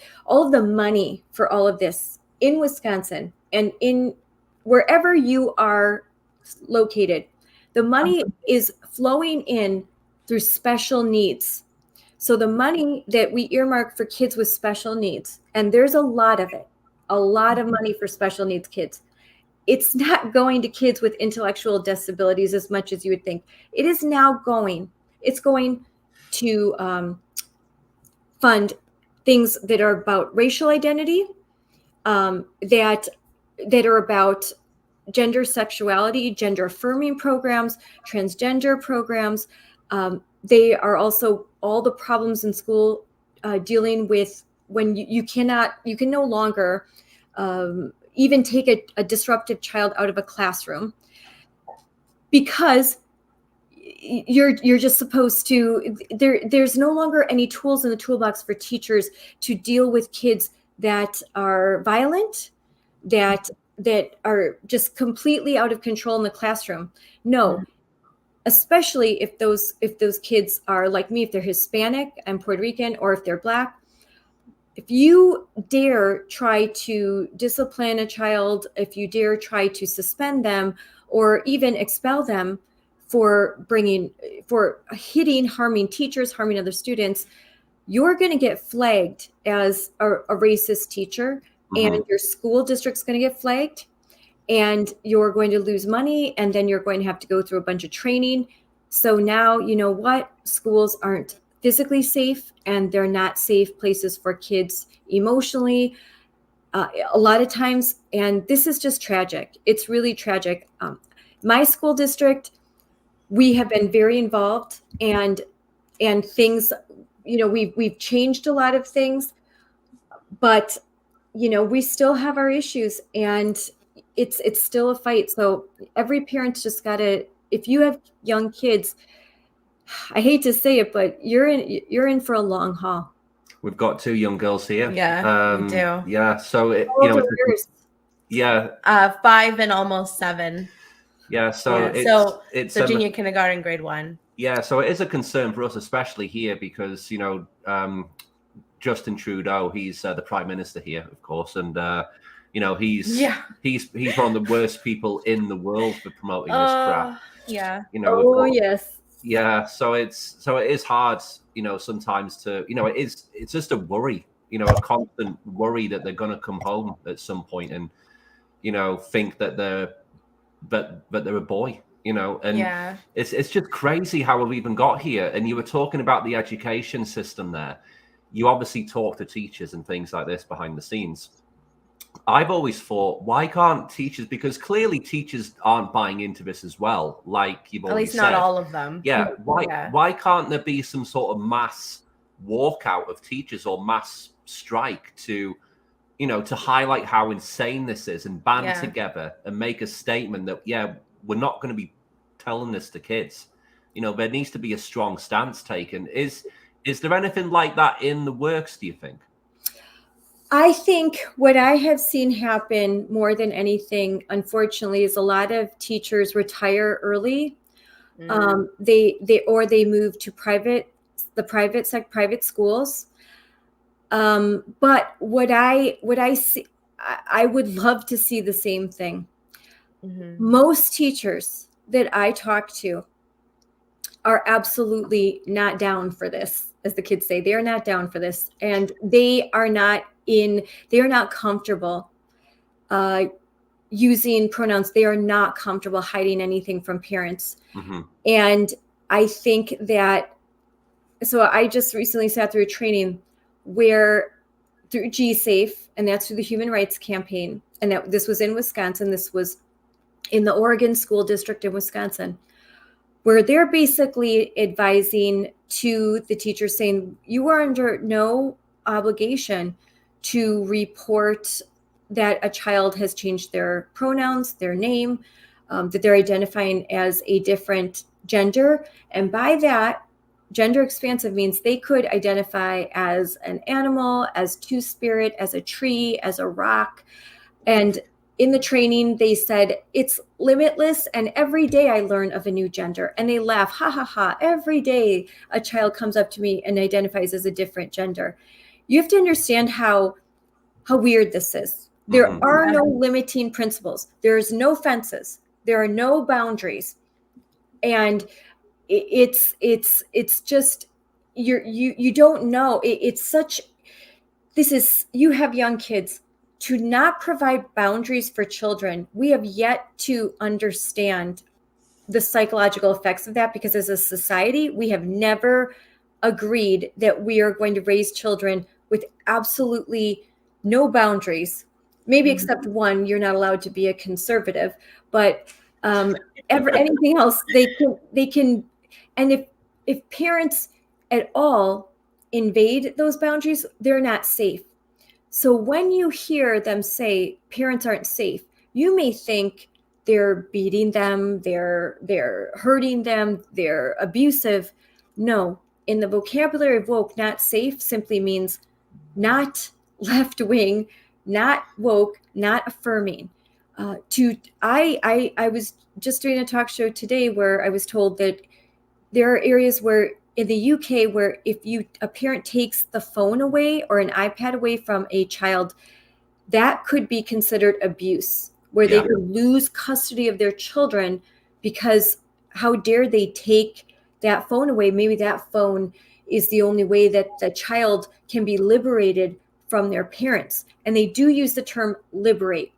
the money for all of this in Wisconsin and in wherever you are located, the money is flowing in through special needs. So the money that we earmark for kids with special needs, and there's a lot of it, a lot of money for special needs kids. It's not going to kids with intellectual disabilities as much as you would think. It is now going to fund things that are about racial identity, that are about gender sexuality, gender affirming programs, transgender programs. They are also all the problems in school dealing with when you can no longer even take a disruptive child out of a classroom because you're just supposed to, there's no longer any tools in the toolbox for teachers to deal with kids that are violent, that are just completely out of control in the classroom. No, especially if those kids are like me, if they're Hispanic and Puerto Rican, or if they're Black. If you dare try to discipline a child, if you dare try to suspend them or even expel them for hitting, harming teachers, harming other students, you're going to get flagged as a racist teacher, and your school district's going to get flagged, and you're going to lose money, and then you're going to have to go through a bunch of training. So now, you know what? Schools aren't physically safe, and they're not safe places for kids emotionally a lot of times. And this is just tragic. It's really tragic. My school district, we have been very involved, and things, we've changed a lot of things, but we still have our issues, and it's still a fight. So every parent's just gotta, if you have young kids, I hate to say it, but you're in for a long haul. We've got 2 young girls here. Yeah, we do. Yeah, so it's 5 and almost 7. Yeah, so it's junior kindergarten, grade 1. Yeah, so it is a concern for us, especially here, because Justin Trudeau, he's the Prime Minister here, of course, and You know, he's one of the worst people in the world for promoting this crap. Yeah. You know, yes. Yeah, so it is hard, you know, sometimes to, you know, it's just a worry, you know, a constant worry that they're going to come home at some point and, you know, think that they're a boy, you know, and it's just crazy how we've even got here. And you were talking about the education system there. You obviously talk to teachers and things like this behind the scenes. I've always thought, why can't teachers, because clearly teachers aren't buying into this as well, like you've already said. At least not all of them. Yeah, why can't there be some sort of mass walkout of teachers or mass strike to, you know, to highlight how insane this is and band together and make a statement that, we're not going to be telling this to kids. You know, there needs to be a strong stance taken. Is there anything like that in the works, do you think? I think what I have seen happen more than anything, unfortunately, is a lot of teachers retire early. They move to private schools. But what I see, I would love to see the same thing. Most teachers that I talk to are absolutely not down for this, as the kids say. They are not down for this, and they are not comfortable using pronouns. They are not comfortable hiding anything from parents. And I think that, so I just recently sat through a training where through G-Safe, and that's through the Human Rights Campaign, and that this was in Wisconsin. This was in the Oregon School District in Wisconsin, where they're basically advising to the teachers saying, you are under no obligation to report that a child has changed their pronouns, their name, that they're identifying as a different gender. And by that, gender expansive means they could identify as an animal, as two-spirit, as a tree, as a rock. And in the training, they said, it's limitless. And every day I learn of a new gender. And they laugh, ha, ha, ha. Every day a child comes up to me and identifies as a different gender. You have to understand how weird this is. There are no limiting principles. There's no fences. There are no boundaries. And it's just, you don't know. You have young kids. To not provide boundaries for children, we have yet to understand the psychological effects of that, because as a society, we have never agreed that we are going to raise children with absolutely no boundaries. Maybe except one, you're not allowed to be a conservative, but anything else, they can. And if parents at all invade those boundaries, they're not safe. So when you hear them say parents aren't safe, you may think they're beating them, they're hurting them, they're abusive. No, in the vocabulary of woke, not safe simply means not left-wing, not woke, not affirming. I was just doing a talk show today where I was told that there are areas where in the UK where if a parent takes the phone away or an iPad away from a child, that could be considered abuse, where they could lose custody of their children because how dare they take that phone away? Maybe that phone is the only way that the child can be liberated from their parents. And they do use the term liberate.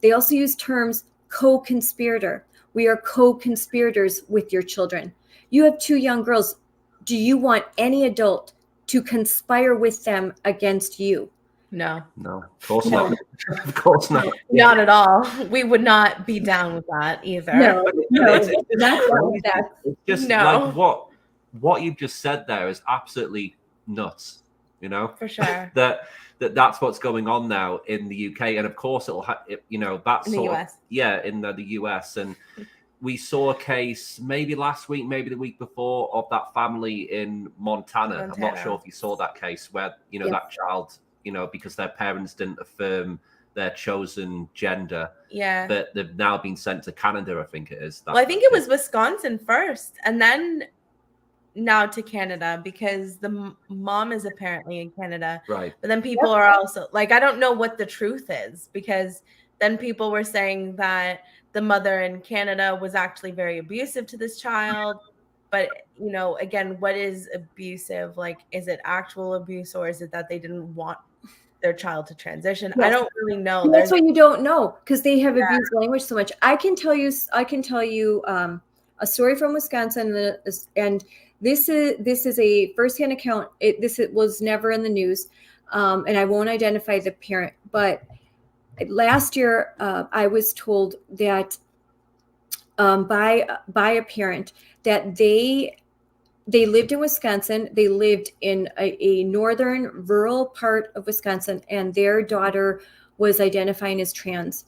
They also use terms co-conspirator. We are co-conspirators with your children. You have two young girls. Do you want any adult to conspire with them against you? No. No, of course not. Of course not. Not at all. We would not be down with that either. No. It's just like what you've just said there is absolutely nuts. You know, for sure. That's what's going on now in the UK, and of course it'll that's in the US. In the US. And we saw a case maybe last week, maybe the week before, of that family in Montana. I'm not sure if you saw that case where, that child, because their parents didn't affirm their chosen gender. Yeah. But they've now been sent to Canada, I think it is. I think it was Wisconsin first. And then now to Canada because the mom is apparently in Canada. Right. But then people are also like, I don't know what the truth is, because then people were saying that the mother in Canada was actually very abusive to this child. But, you know, again, what is abusive? Like, is it actual abuse, or is it that they didn't want their child to transition? Yes. I don't really know. That's what you don't know, because they have abused language so much. I can tell you a story from Wisconsin, and this is a firsthand account. It was never in the news, and I won't identify the parent. But last year, I was told that by a parent that they lived in Wisconsin. They lived in a northern rural part of Wisconsin, and their daughter was identifying as trans.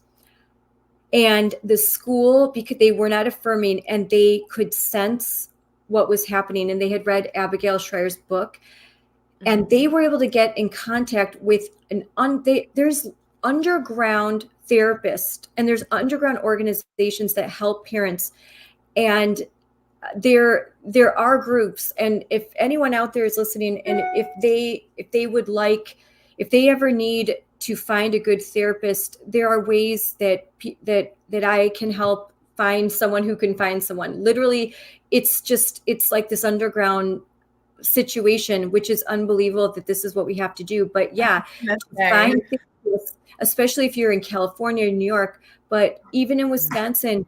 And the school, because they were not affirming, and they could sense what was happening, and they had read Abigail Schreier's book, and they were able to get in contact with there's underground therapists, and there's underground organizations that help parents, and there are groups. And if anyone out there is listening, and if they ever need to find a good therapist, there are ways that I can help find someone who can find someone. Literally, it's like this underground situation, which is unbelievable that this is what we have to do. But yeah, find therapists, especially if you're in California, New York, but even in Wisconsin,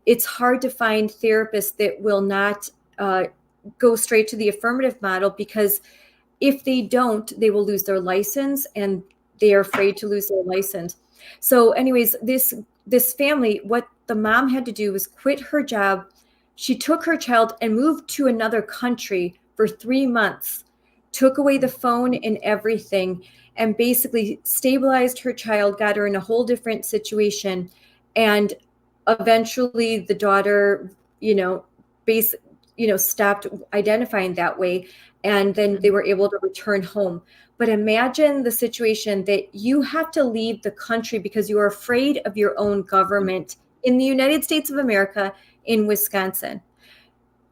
it's hard to find therapists that will not go straight to the affirmative model, because if they don't, they will lose their license, and they are afraid to lose their license. So anyways, this family, what the mom had to do was quit her job. She took her child and moved to another country for 3 months, took away the phone and everything, and basically stabilized her child, got her in a whole different situation. And eventually the daughter, stopped identifying that way. And then they were able to return home. But imagine the situation that you have to leave the country because you are afraid of your own government in the United States of America, in Wisconsin.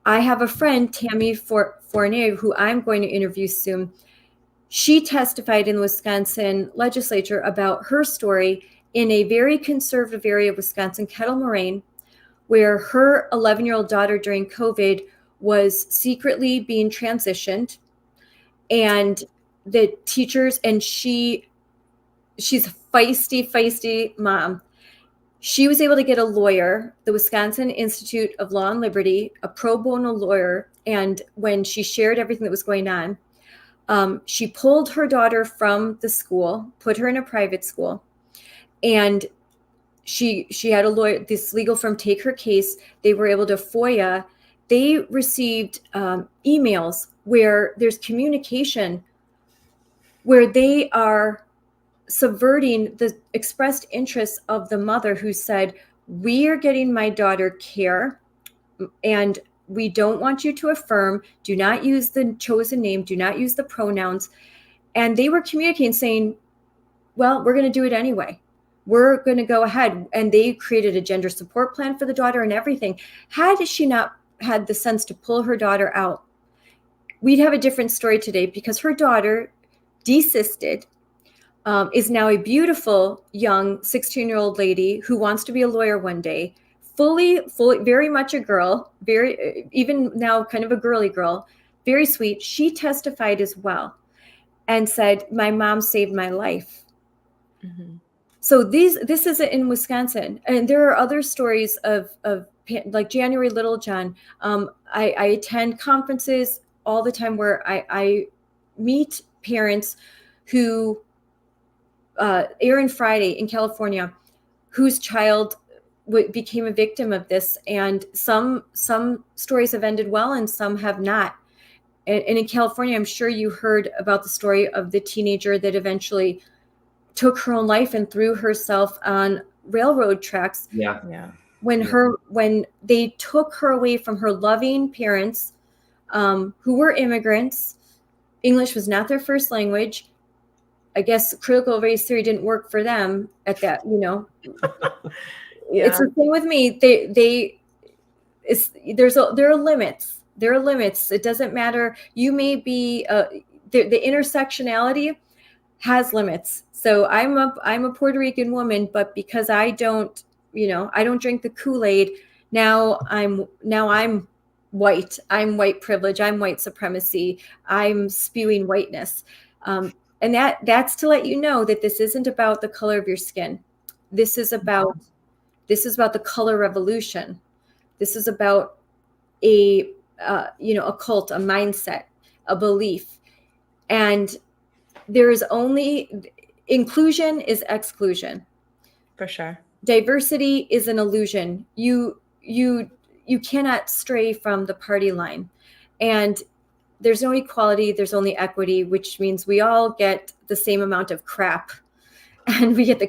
I have a friend, Tammy Fournier, who I'm going to interview soon. She testified in the Wisconsin legislature about her story in a very conservative area of Wisconsin, Kettle Moraine, where her 11-year-old daughter during COVID was secretly being transitioned. And the teachers, and she's a feisty mom. She was able to get a lawyer, the Wisconsin Institute of Law and Liberty, a pro bono lawyer. And when she shared everything that was going on, she pulled her daughter from the school, put her in a private school, and she had a lawyer, this legal firm, take her case. They were able to FOIA. They received emails where there's communication where they are subverting the expressed interests of the mother, who said, we are getting my daughter care, and we don't want you to affirm. Do not use the chosen name. Do not use the pronouns. And they were communicating, saying, well, we're going to do it anyway. We're going to go ahead. And they created a gender support plan for the daughter and everything. Had she not had the sense to pull her daughter out, we'd have a different story today, because her daughter desisted, is now a beautiful young 16-year-old lady who wants to be a lawyer one day, fully, very much a girl, very, even now kind of a girly girl, very sweet. She testified as well and said, my mom saved my life. Mm-hmm. So this is in Wisconsin. And there are other stories of like January Littlejohn. I attend conferences all the time where I meet parents who, Aaron Friday in California, whose child became a victim of this. And some stories have ended well and some have not. And in California, I'm sure you heard about the story of the teenager that eventually took her own life and threw herself on railroad tracks. Yeah. When they took her away from her loving parents, who were immigrants. English was not their first language. I guess critical race theory didn't work for them at that, Yeah. It's the same with me. There are limits. There are limits. It doesn't matter. You may be the intersectionality has limits. So I'm a Puerto Rican woman, but because I don't drink the Kool-Aid, now I'm white. I'm white privilege. I'm white supremacy. I'm spewing whiteness. And that's to let you know that this isn't about the color of your skin. This is about the color revolution. This is about a cult, a mindset, a belief. And there is only inclusion is exclusion. For sure. Diversity is an illusion. You cannot stray from the party line. And there's no equality, there's only equity, which means we all get the same amount of crap. And we get the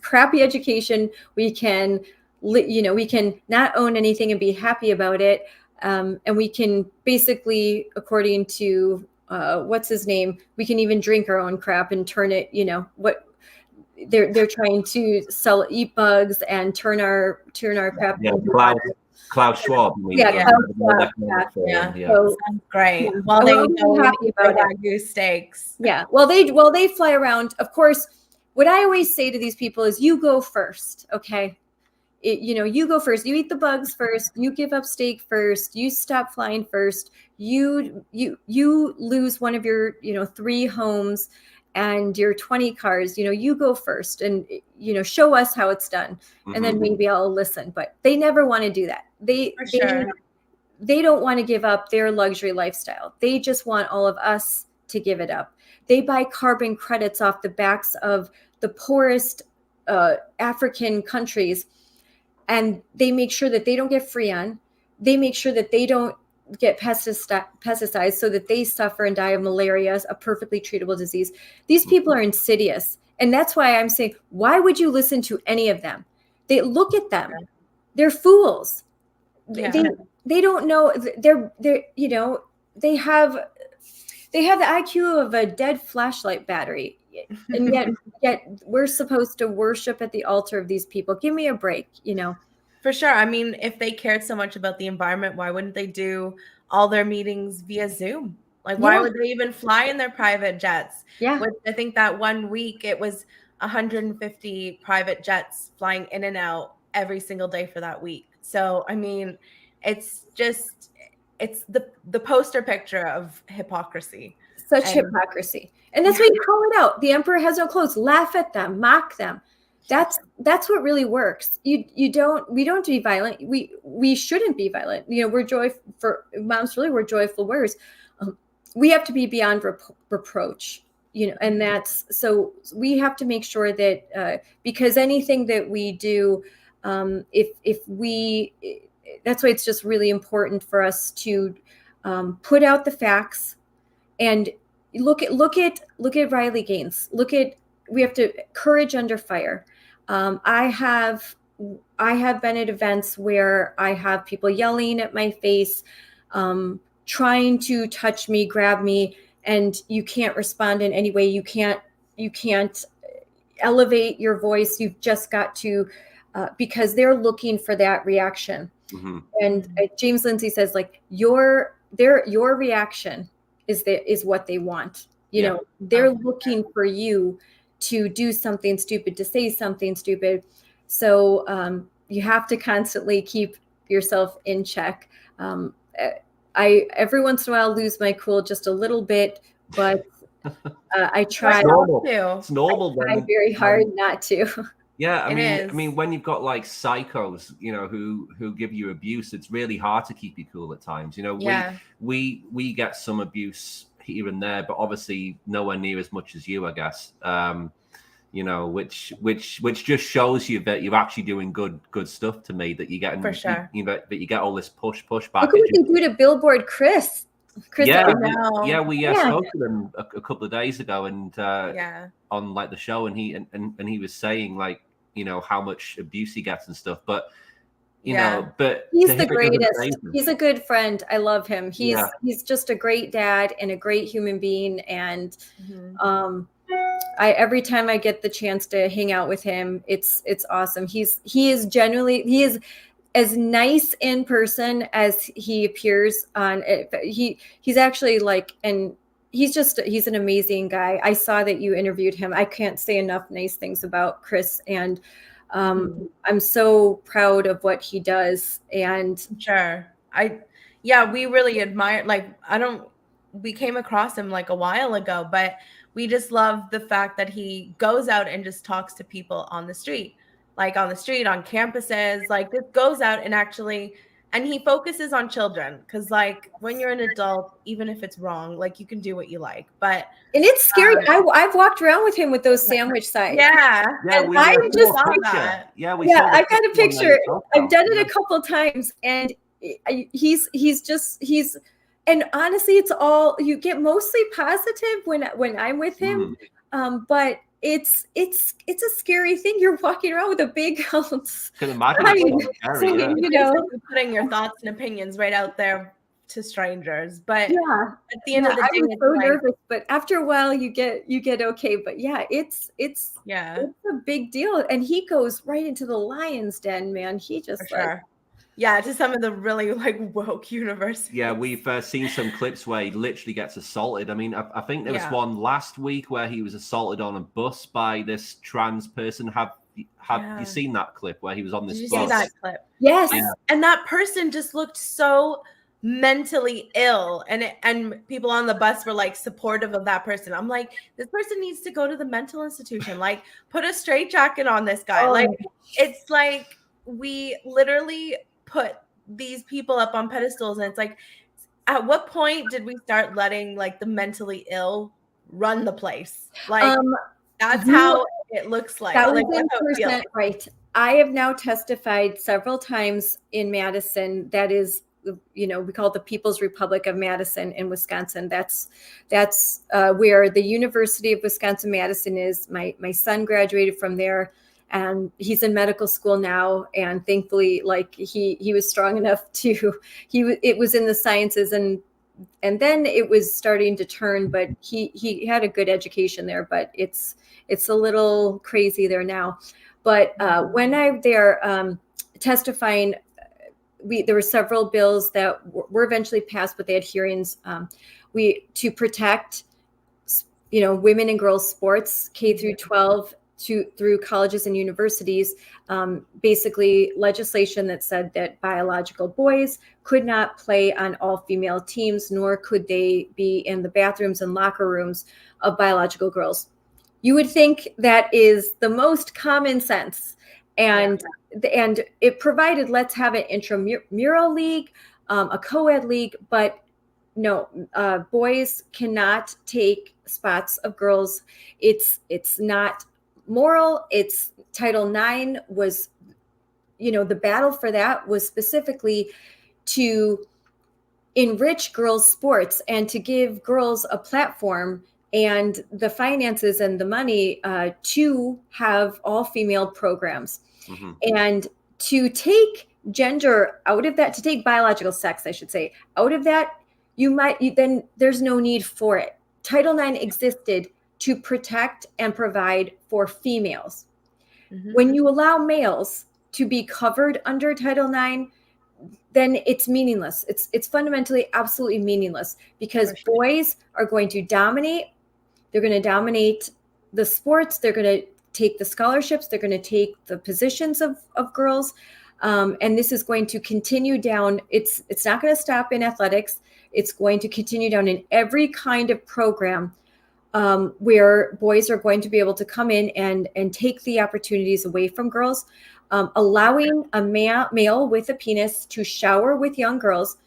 crappy education. We can not own anything and be happy about it. And we can basically, according to what's his name, we can even drink our own crap and turn it, what they're trying to sell, eat bugs and turn our crap. Yeah, Klaus Schwab. Klaus Schwab. Yeah. So, sounds great. Well, they were happy about Wagyu steaks. Yeah. Well, they fly around. Of course, what I always say to these people is, you go first, okay? You go first. You eat the bugs first. You give up steak first. You stop flying first. You lose one of your 3 homes and your 20 cars. You go first, and show us how it's done, and then maybe I'll listen. But they never want to do that. They don't want to give up their luxury lifestyle. They just want all of us to give it up. They buy carbon credits off the backs of the poorest African countries. And they make sure that they don't get Freon. They make sure that they don't get pesticides so that they suffer and die of malaria, a perfectly treatable disease. These people are insidious. And that's why I'm saying, why would you listen to any of them? They look at them. They're fools. Yeah. They don't know. They have the IQ of a dead flashlight battery. And yet we're supposed to worship at the altar of these people. Give me a break, For sure. I mean, if they cared so much about the environment, why wouldn't they do all their meetings via Zoom? Like, why would they even fly in their private jets? Yeah. I think that one week it was 150 private jets flying in and out every single day for that week. So, I mean, it's the poster picture of hypocrisy. Such hypocrisy. And that's why you call it out. The emperor has no clothes. Laugh at them, mock them. That's what really works. We don't be violent. We shouldn't be violent. We're joyful for moms. Really, we're joyful words. We have to be beyond reproach. And that's so we have to make sure that because anything that we do, that's why it's just really important for us to put out the facts and look at Riley Gaines. We have to courage under fire. I have been at events where I have people yelling at my face, trying to touch me, grab me, and you can't respond in any way. You can't elevate your voice. You've just got to, because they're looking for that reaction. Mm-hmm. And James Lindsay says, like, your reaction is what they want. They're looking for you to do something stupid, to say something stupid. So you have to constantly keep yourself in check. I every once in a while lose my cool just a little bit, but I try. It's normal. I try very hard not to. Yeah, I mean, when you've got like psychos, who give you abuse, it's really hard to keep you cool at times. We get some abuse here and there, but obviously nowhere near as much as you, I guess. Which just shows you that you're actually doing good stuff to me. That you're getting, for sure. That you get all this push back. Look what we do to Billboard, Chris. We spoke to them a couple of days ago, and on like the show, and he was saying like how much abuse he gets and stuff, but but he's the greatest. He's a good friend. I love him. He's just a great dad and a great human being, and every time I get the chance to hang out with him, it's awesome. He is as nice in person as he appears on it. He's actually like, and he's an amazing guy. I saw that you interviewed him. I can't say enough nice things about Chris, and I'm so proud of what he does. And sure, we really admire, like, we came across him like a while ago, but we just love the fact that he goes out and just talks to people on the street, on campuses, like just goes out and actually, and he focuses on children. Cause like when you're an adult, even if it's wrong, like you can do what you like, and it's scary. I've walked around with him with those sandwich signs. Yeah. And I just saw that. Yeah, I've got a picture. I've done it a couple of times, and he's and honestly, it's all, you get mostly positive when I'm with him. But it's a scary thing. You're walking around with a big house. Can imagine. You know, putting your thoughts and opinions right out there to strangers. But yeah, at the end of the day, I was so nervous. But after a while, you get okay. But yeah, it's a big deal. And he goes right into the lion's den, man. He just to some of the really like woke universities. Yeah, we've seen some clips where he literally gets assaulted. I mean, I think there was one last week where he was assaulted on a bus by this trans person. Have you seen that clip where he was on this bus? Did you see that clip? Yes. And that person just looked so mentally ill, and people on the bus were like supportive of that person. I'm like, this person needs to go to the mental institution. Like, put a straitjacket on this guy. It's like we literally put these people up on pedestals, and it's like, at what point did we start letting like the mentally ill run the place? Like that's how it looks like. That was 100% right. I have now testified several times in Madison. That is, we call it the People's Republic of Madison in Wisconsin. That's where the University of Wisconsin-Madison is. My son graduated from there, and he's in medical school now. And thankfully, like he was strong enough it was in the sciences, and then it was starting to turn, but he had a good education there, but it's a little crazy there now. But when I'm there testifying, there were several bills that were eventually passed, but they had hearings to protect, women and girls sports, K through 12 through colleges and universities. Basically legislation that said that biological boys could not play on all female teams, nor could they be in the bathrooms and locker rooms of biological girls. You would think that is the most common sense. And it provided, let's have an intramural league, a co-ed league, but no, boys cannot take spots of girls. It's not moral. It's Title IX was, the battle for that was specifically to enrich girls' sports and to give girls a platform and the finances and the money to have all female programs. And to take gender out of that, to take biological sex, I should say, out of that, then there's no need for it. Title IX existed to protect and provide for females. When you allow males to be covered under Title IX, then it's meaningless. It's fundamentally absolutely meaningless, because boys are going to dominate. They're going to dominate the sports. They're going to take the scholarships. They're going to take the positions of girls. And this is going to continue down. It's not going to stop in athletics. It's going to continue down in every kind of program where boys are going to be able to come in and take the opportunities away from girls. Allowing a male with a penis to shower with young girls.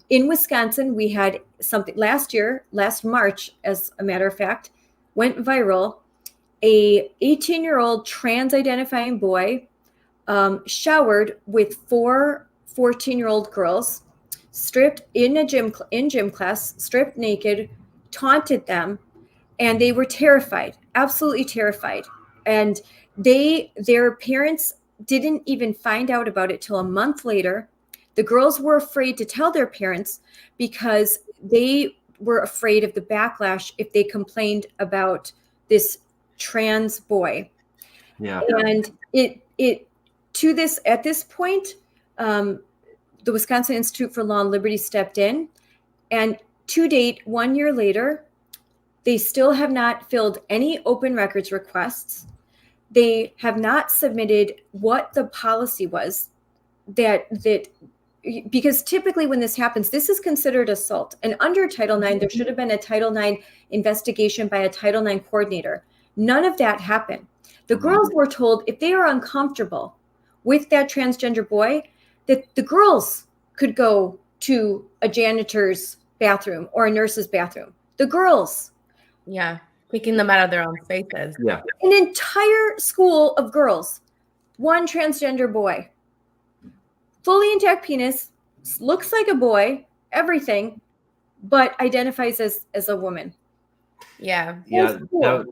In Wisconsin, we had something last March, as a matter of fact, went viral. A 18-year-old trans-identifying boy showered with 4 14-year-old girls, stripped in gym class, stripped naked, taunted them, and they were terrified, absolutely terrified. And their parents didn't even find out about it till a month later. The girls were afraid to tell their parents because they were afraid of the backlash if they complained about this trans boy. Yeah. And at this point, the Wisconsin Institute for Law and Liberty stepped in, and to date, 1 year later, they still have not filled any open records requests. They have not submitted what the policy was that because typically when this happens, this is considered assault. And under Title IX, there should have been a Title IX investigation by a Title IX coordinator. None of that happened. The girls were told if they are uncomfortable with that transgender boy, that the girls could go to a janitor's bathroom or a nurse's bathroom. The girls. Yeah, picking them out of their own spaces. Yeah. An entire school of girls, one transgender boy, fully intact penis, looks like a boy, everything, but identifies as a woman. Yeah. Yeah.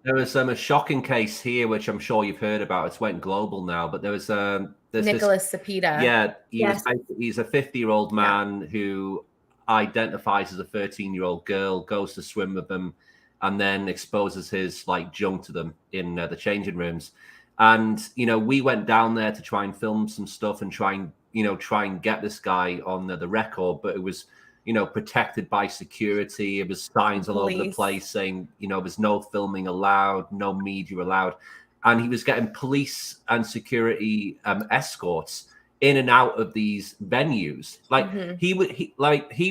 There was a shocking case here, which I'm sure you've heard about. It's went global now, but there was Nicholas Cepeda. Yeah, he's a 50-year-old man who identifies as a 13-year-old girl, goes to swim with them, and then exposes his junk to them in the changing rooms. And we went down there to try and film some stuff and try and get this guy on the record, but it was protected by security. It was signs all over the place saying there's no filming allowed, no media allowed, and he was getting police and security escorts in and out of these venues. He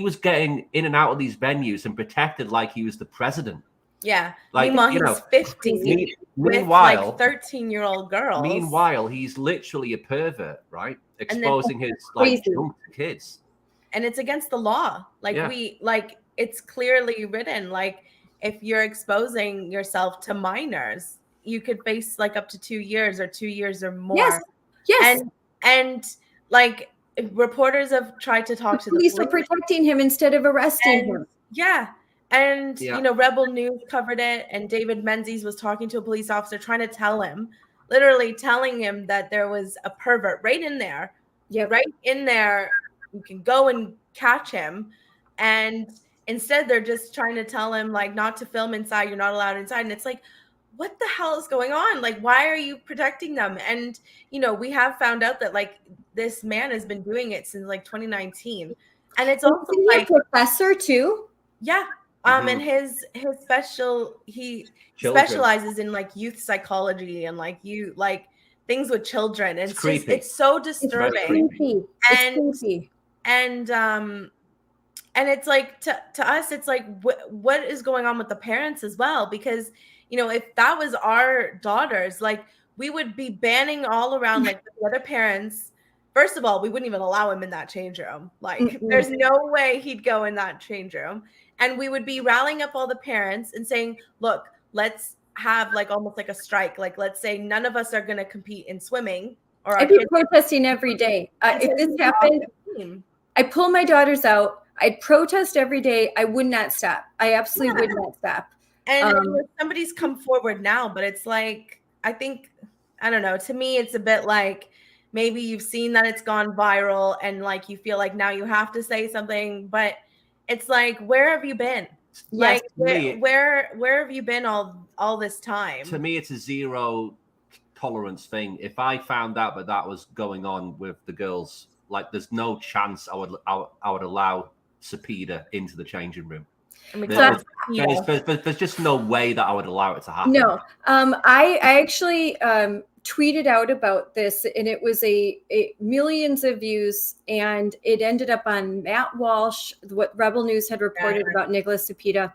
was getting in and out of these venues and protected like he was the president. Yeah. Meanwhile, he's 50 meanwhile, with 13-year-old girls. Meanwhile, he's literally a pervert, right? Exposing his junk to kids. And it's against the law. It's clearly written. If you're exposing yourself to minors, you could face up to 2 years or 2 years or more. Yes. And reporters have tried to talk to the police. Are protecting him instead of arresting him. Yeah. And, Rebel News covered it, and David Menzies was talking to a police officer trying to tell him, literally telling him that there was a pervert right in there. Yeah. Right in there. You can go and catch him. And instead, they're just trying to tell him, not to film inside. You're not allowed inside. And it's what the hell is going on? Why are you protecting them? And, we have found out that, this man has been doing it since, 2019. And it's also a professor, too? Yeah. And he specializes in youth psychology and things with children. And it's creepy. It's so disturbing. It's creepy. And it's to us, it's what is going on with the parents as well? Because, if that was our daughters, we would be banning all around the other parents. First of all, we wouldn't even allow him in that change room. There's no way he'd go in that change room. And we would be rallying up all the parents and saying, look, let's have almost a strike. Let's say none of us are going to compete in swimming. Or I'd be protesting every day. If this happened, I pull my daughters out. I'd protest every day. I would not stop. I absolutely would not stop. And somebody's come forward now, but it's I don't know. To me, it's a bit maybe you've seen that it's gone viral and you feel now you have to say something, but it's where have you been? Yes, where have you been all this time? To me, it's a zero tolerance thing. If I found out that was going on with the girls, there's no chance I would allow Cepeda into the changing room. There's just no way that I would allow it to happen. No, I actually tweeted out about this, and it was a millions of views, and it ended up on Matt Walsh, what Rebel News had reported about Nicholas Cepeda.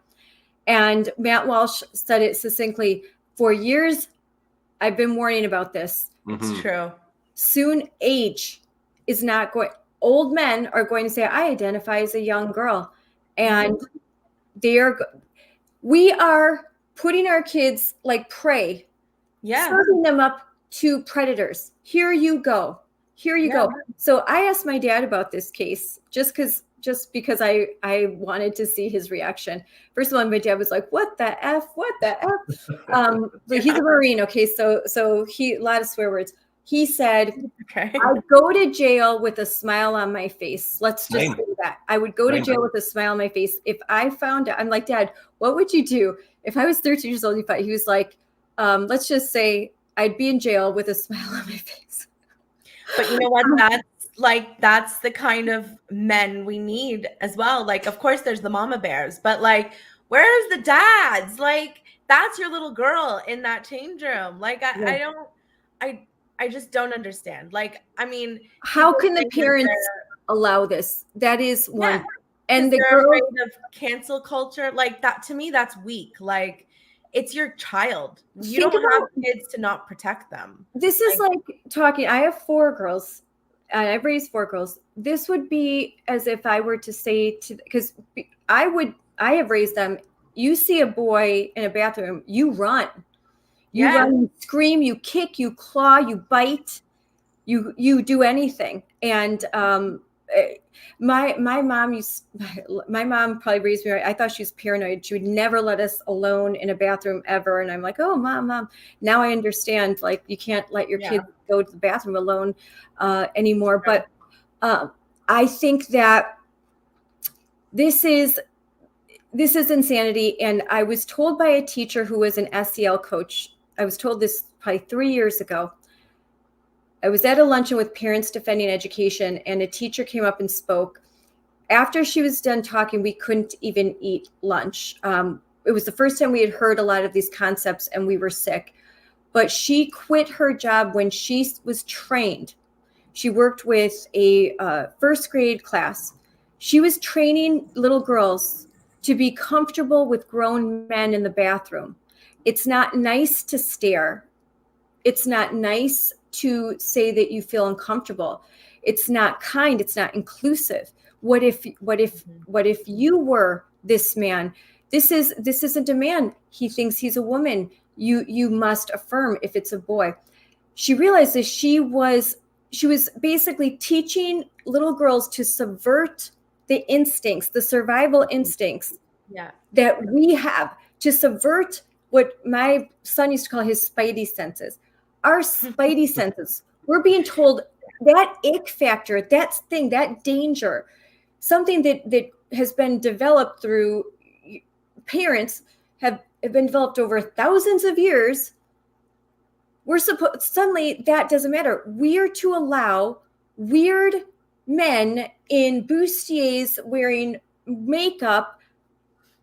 And Matt Walsh said it succinctly, for years, I've been warning about this. It's true. Soon age is not going, old men are going to say, I identify as a young girl. And we are putting our kids like prey, serving them up to predators. Here you go. So I asked my dad about this case just because I wanted to see his reaction. First of all, my dad was like, what the F? He's a Marine. Okay. So he, a lot of swear words. He said, I'd go to jail with a smile on my face. Let's just say that. I would go to jail with a smile on my face. If I found out, I'm like, Dad, what would you do? If I was 13 years old, he was like, let's just say I'd be in jail with a smile on my face. But you know what? like that's the kind of men we need as well. Like, of course there's the mama bears, but like, where's the dads? Like, that's your little girl in that change room. Like, I just don't understand. Like, I mean, how can the parents allow this? That is one. And the girl afraid of cancel culture, like that, to me, that's weak. Like, it's your child. You don't have kids to not protect them. This is like talking. I have 4 girls. I've raised 4 girls. This would be as if I were to say to, because I have raised them. You see a boy in a bathroom, you run. You run, you scream, you kick, you claw, you bite, you do anything. And my mom probably raised me right. I thought she was paranoid. She would never let us alone in a bathroom ever. And I'm like, oh, mom. Now I understand. Like, you can't let your kids go to the bathroom alone anymore. But I think that this is insanity. And I was told by a teacher who was an SEL coach. I was told this probably 3 years ago. I was at a luncheon with Parents Defending Education, and a teacher came up and spoke. After she was done talking, we couldn't even eat lunch. It was the first time we had heard a lot of these concepts, and we were sick. But she quit her job when she was trained. She worked with a first grade class. She was training little girls to be comfortable with grown men in the bathroom. It's not nice to stare. It's not nice to say that you feel uncomfortable. It's not kind. It's not inclusive. What if you were this man? This isn't a man. He thinks he's a woman. You must affirm if it's a boy. She realized that she was basically teaching little girls to subvert the instincts, the survival instincts that we have, to subvert what my son used to call his spidey senses. Our spidey senses, we're being told that ick factor, that thing, that danger, something that has been developed through parents have been developed over thousands of years. Suddenly that doesn't matter. We are to allow weird men in bustiers wearing makeup,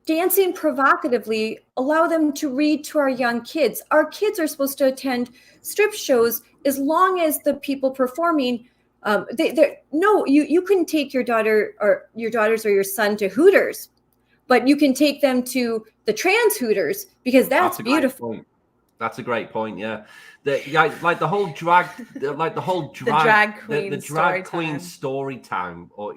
dancing provocatively, allow them to read to our young kids. Our kids are supposed to attend strip shows as long as the people performing. You couldn't take your daughter or your daughters or your son to Hooters, but you can take them to the trans Hooters because that's beautiful. That's a great point. Yeah, the drag queen story time, or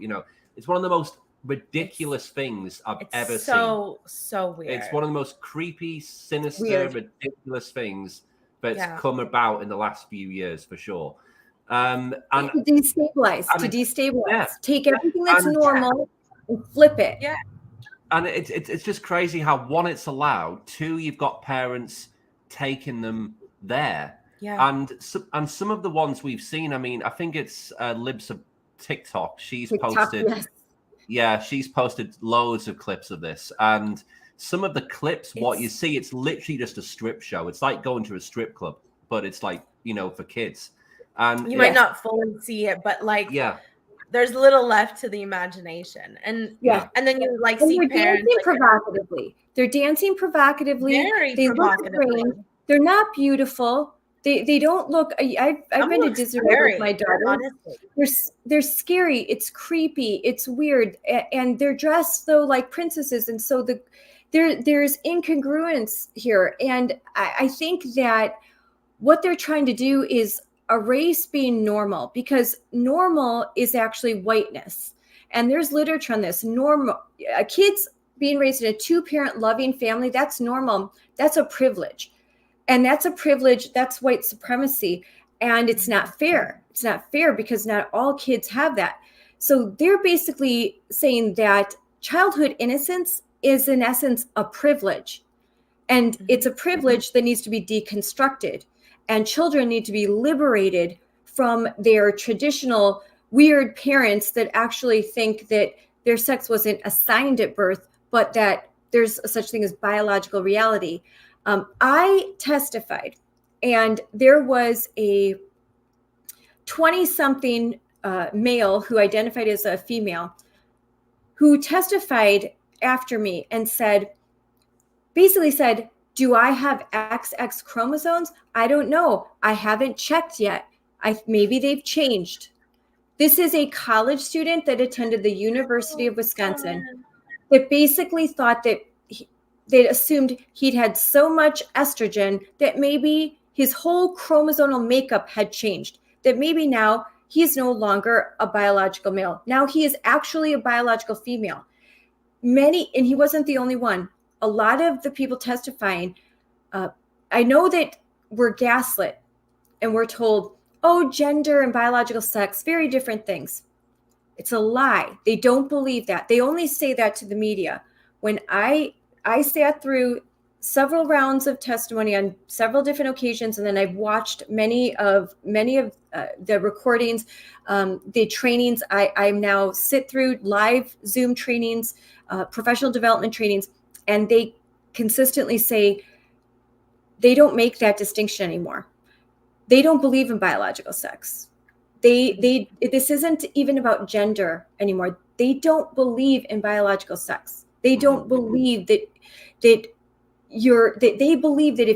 it's one of the most ridiculous things I've ever seen. So weird. It's one of the most creepy, sinister, ridiculous things that's come about in the last few years, for sure. And to destabilize. Take everything that's normal and flip it. Yeah. And it's just crazy how, one, it's allowed, two, you've got parents taking them there. Yeah. And some of the ones we've seen, I mean, I think it's Libs of TikTok. She's posted. Yes. Yeah, she's posted loads of clips of this. And some of the clips, what you see, it's literally just a strip show. It's like going to a strip club, but it's like, for kids. And you might not fully see it, but there's little left to the imagination. And then you see parents dancing provocatively. They're dancing provocatively. They look strange. They're not beautiful. They don't look. I've been to Disney with my daughter. They're scary. It's creepy. It's weird, and they're dressed though like princesses, and so there's incongruence here. And I think that what they're trying to do is erase being normal, because normal is actually whiteness, and there's literature on this. Normal kids being raised in a 2-parent loving family, that's normal. That's a privilege. And that's a privilege. That's white supremacy. And it's not fair. It's not fair because not all kids have that. So they're basically saying that childhood innocence is, in essence, a privilege. And it's a privilege that needs to be deconstructed. And children need to be liberated from their traditional weird parents that actually think that their sex wasn't assigned at birth, but that there's such thing as biological reality. I testified, and there was a 20-something male who identified as a female, who testified after me and basically said, do I have XX chromosomes? I don't know. I haven't checked yet. Maybe they've changed. This is a college student that attended the University of Wisconsin that basically thought that they assumed he'd had so much estrogen that maybe his whole chromosomal makeup had changed, that maybe now he's no longer a biological male. Now he is actually a biological female. And he wasn't the only one. A lot of the people testifying, I know that we're gaslit and we're told, oh, gender and biological sex, very different things. It's a lie. They don't believe that. They only say that to the media. When I sat through several rounds of testimony on several different occasions, and then I've watched many of the recordings, the trainings. I now sit through live Zoom trainings, professional development trainings, and they consistently say they don't make that distinction anymore. They don't believe in biological sex. This isn't even about gender anymore. They don't believe in biological sex. They don't believe that they believe that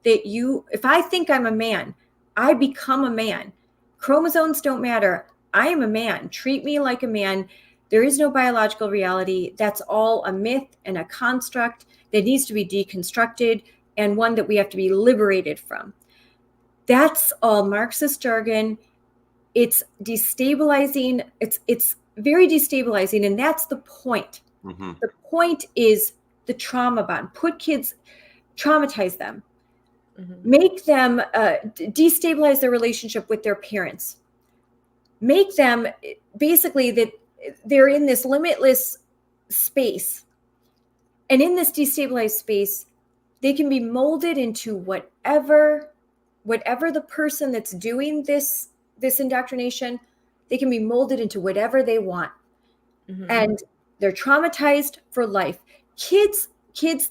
if I think I'm a man, I become a man. Chromosomes don't matter. I am a man. Treat me like a man. There is no biological reality. That's all a myth and a construct that needs to be deconstructed, and one that we have to be liberated from. That's all Marxist jargon. It's destabilizing. It's very destabilizing, and that's the point. Mm-hmm. The point is the trauma bond. Put kids, traumatize them, make them destabilize their relationship with their parents, make them basically that they're in this limitless space, and in this destabilized space, they can be molded into whatever the person that's doing this indoctrination, they can be molded into whatever they want. Mm-hmm. And they're traumatized for life. Kids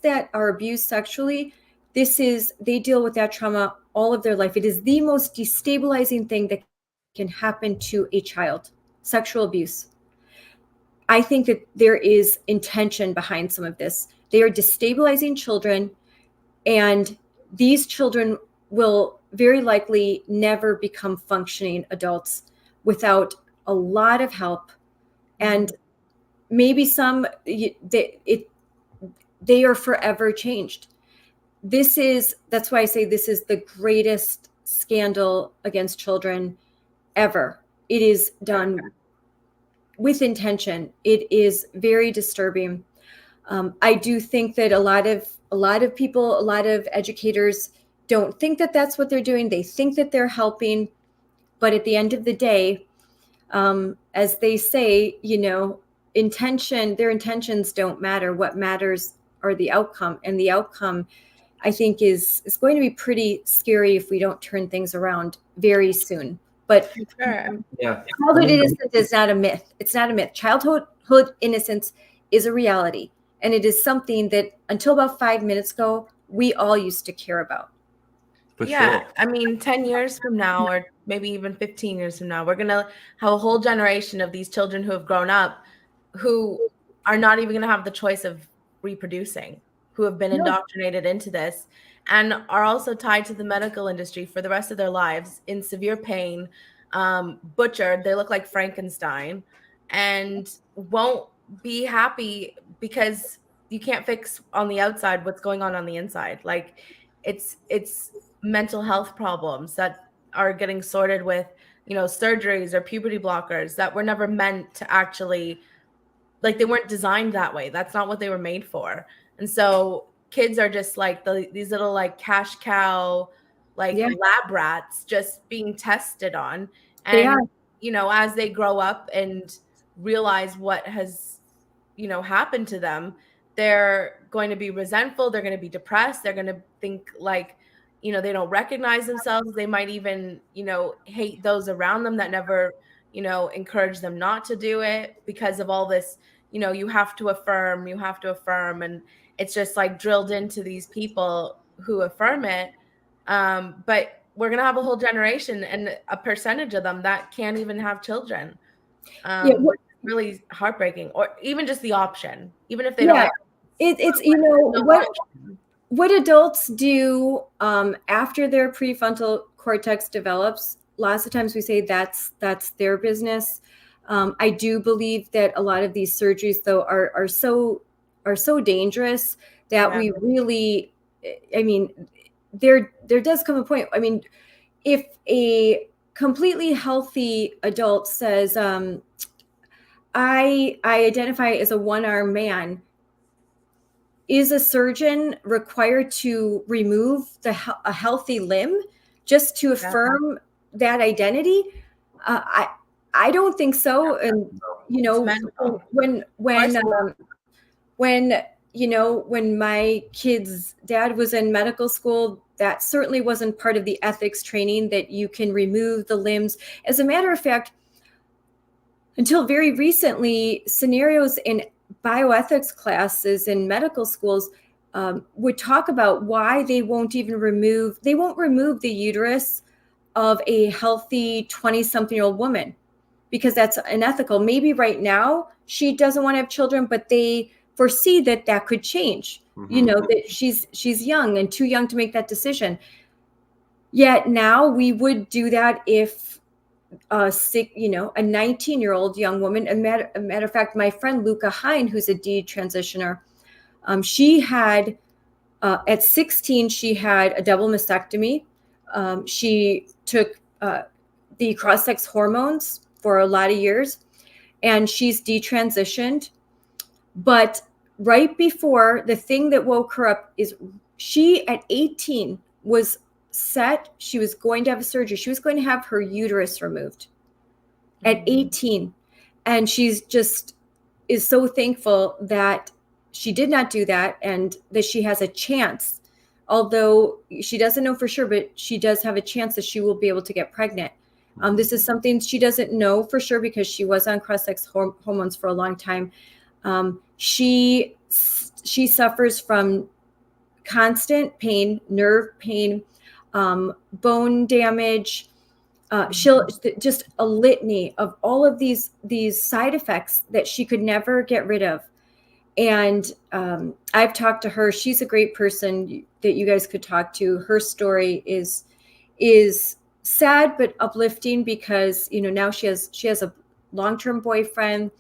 that are abused sexually, they deal with that trauma all of their life. It is the most destabilizing thing that can happen to a child, sexual abuse. I think that there is intention behind some of this. They are destabilizing children, and these children will very likely never become functioning adults without a lot of help. And maybe they are forever changed. That's why I say this is the greatest scandal against children ever. It is done with intention. It is very disturbing. I do think that a lot of people, a lot of educators don't think that that's what they're doing. They think that they're helping, but at the end of the day, as they say, their intentions don't matter. What matters are the outcome, and the outcome, I think, is going to be pretty scary if we don't turn things around very soon. But childhood innocence is not a myth. It's not a myth. Childhood innocence is a reality, and it is something that until about 5 minutes ago, we all used to care about. For sure. I mean, 10 years from now, or maybe even 15 years from now, we're going to have a whole generation of these children who have grown up who are not even going to have the choice of reproducing, who have been indoctrinated into this and are also tied to the medical industry for the rest of their lives in severe pain, butchered. They look like Frankenstein and won't be happy because you can't fix on the outside what's going on the inside. Like it's mental health problems that are getting sorted with, surgeries or puberty blockers that were never meant to actually, like, they weren't designed that way. That's not what they were made for. And so kids are just like these little like cash cow, lab rats just being tested on. And, as they grow up and realize what has, happened to them, they're going to be resentful. They're going to be depressed. They're going to think like, they don't recognize themselves. They might even, hate those around them that never, encourage them not to do it because of all this, you have to affirm. And it's just like drilled into these people who affirm it. But we're going to have a whole generation and a percentage of them that can't even have children. Really heartbreaking, or even just the option, even if they don't. It's what adults do after their prefrontal cortex develops. Lots of times we say that's their business. I do believe that a lot of these surgeries, though, are so dangerous that we really, I mean, there does come a point. I mean, if a completely healthy adult says, I identify as a one-armed man, is a surgeon required to remove a healthy limb just to affirm that identity? I don't think so. And when my kid's dad was in medical school, that certainly wasn't part of the ethics training that you can remove the limbs. As a matter of fact, until very recently, scenarios in bioethics classes in medical schools would talk about why they won't remove the uterus of a healthy 20-something-year-old woman, because that's unethical. Maybe right now she doesn't want to have children, but they foresee that could change. That she's young and too young to make that decision. Yet now we would do that if a 19-year-old young woman. A matter of fact, my friend Luca Hine, who's a detransitioner, she had at 16 she had a double mastectomy. She took the cross-sex hormones for a lot of years, and she's detransitioned. But right before, the thing that woke her up is she at 18 was set. She was going to have a surgery. She was going to have her uterus removed at 18. And she's just is so thankful that she did not do that, and that she has a chance, although she doesn't know for sure, but she does have a chance that she will be able to get pregnant. This is something she doesn't know for sure because she was on cross-sex hormones for a long time. She suffers from constant pain, nerve pain, bone damage. She'll just a litany of all of these side effects that she could never get rid of. And I've talked to her. She's a great person that you guys could talk to. Her story is sad but uplifting because now she has a long-term boyfriend.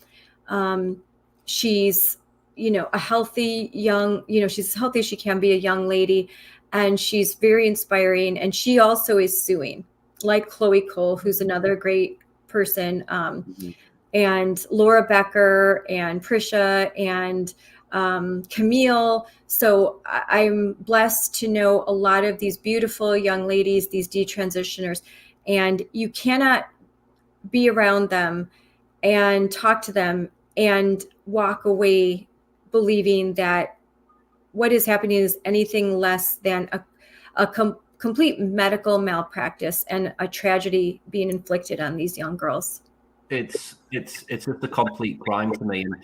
She's a healthy young, she's as healthy as she can be, a young lady, and she's very inspiring. And she also is suing, like Chloe Cole, who's another great person, and Laura Becker and Prisha and Camille. So I'm blessed to know a lot of these beautiful young ladies, these detransitioners, and you cannot be around them and talk to them and walk away believing that what is happening is anything less than a complete medical malpractice and a tragedy being inflicted on these young girls. It's just a complete crime to me. And,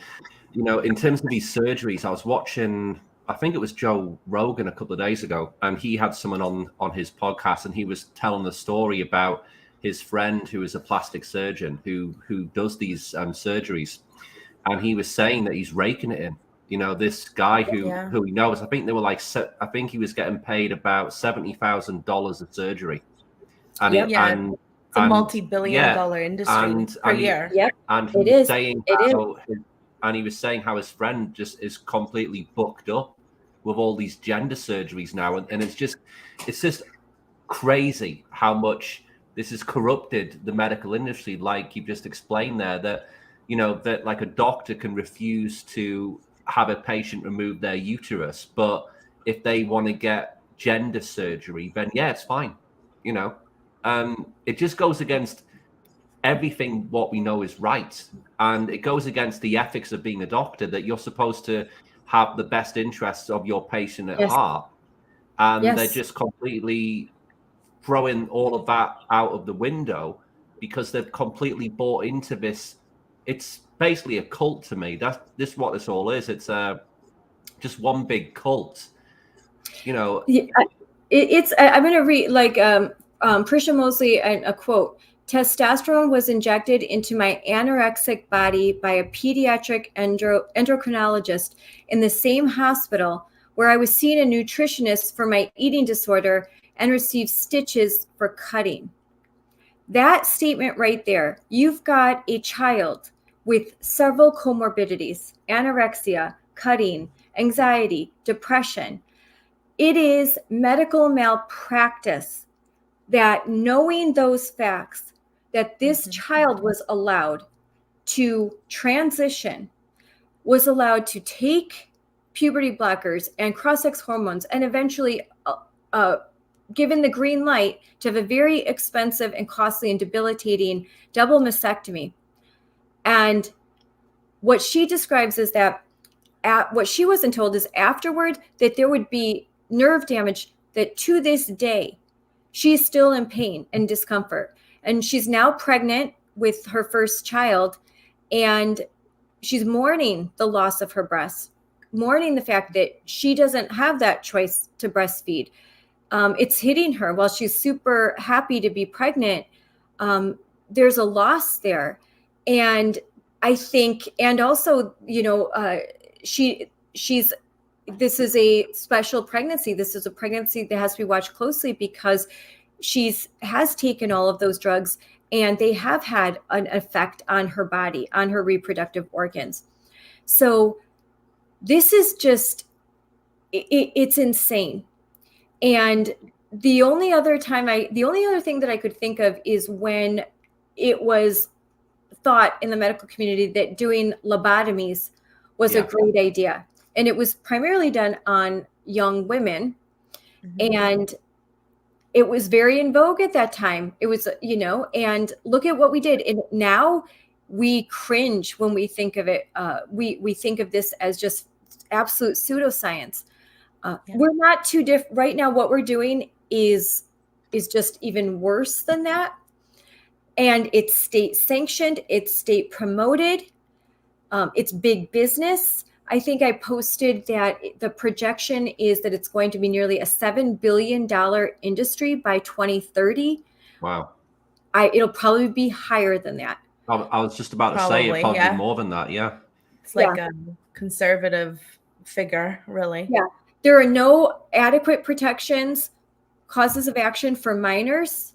in terms of these surgeries, I was watching, I think it was Joe Rogan a couple of days ago, and he had someone on his podcast, and he was telling the story about his friend who is a plastic surgeon who does these surgeries. And he was saying that he's raking it in. This guy who he knows, I think they were I think he was getting paid about $70,000 a surgery. And it's a multi-billion-dollar industry per year. Yep, and he was saying and he was saying how his friend just is completely booked up with all these gender surgeries now, and it's just crazy how much this has corrupted the medical industry. Like you just explained there, that that like a doctor can refuse to have a patient remove their uterus, but if they want to get gender surgery, then it's fine. It just goes against everything what we know is right, and it goes against the ethics of being a doctor, that you're supposed to have the best interests of your patient at heart, and they're just completely throwing all of that out of the window because they've completely bought into this. It's basically a cult to me. That's what this all is. It's just one big cult. It's I'm going to read Prisha Mosley, a quote, testosterone was injected into my anorexic body by a pediatric endocrinologist in the same hospital where I was seeing a nutritionist for my eating disorder and received stitches for cutting. That statement right there, you've got a child with several comorbidities, anorexia, cutting, anxiety, depression. It is medical malpractice that, knowing those facts, that this child was allowed to transition, was allowed to take puberty blockers and cross-sex hormones, and eventually given the green light to have a very expensive and costly and debilitating double mastectomy. And what she describes is that what she wasn't told is afterward that there would be nerve damage that to this day she is still in pain and discomfort. And she's now pregnant with her first child, and she's mourning the loss of her breasts, mourning the fact that she doesn't have that choice to breastfeed. It's hitting her while she's super happy to be pregnant. There's a loss there. And I think, and also, this is a special pregnancy. This is a pregnancy that has to be watched closely because has taken all of those drugs, and they have had an effect on her body, on her reproductive organs. So this is just, it's insane. And the only other thing that I could think of is when it was thought in the medical community that doing lobotomies was a great idea. And it was primarily done on young women. And it was very in vogue at that time. It was, and look at what we did. And now we cringe when we think of it. We think of this as just absolute pseudoscience. We're not too different right now. What we're doing is just even worse than that. And it's state sanctioned, it's state promoted, it's big business. I think I posted that the projection is that it's going to be nearly a $7 billion industry by 2030. Wow. It'll probably be higher than that. I was just about to say it probably more than that. Yeah. It's like a conservative figure, really. Yeah. There are no adequate protections, causes of action for minors.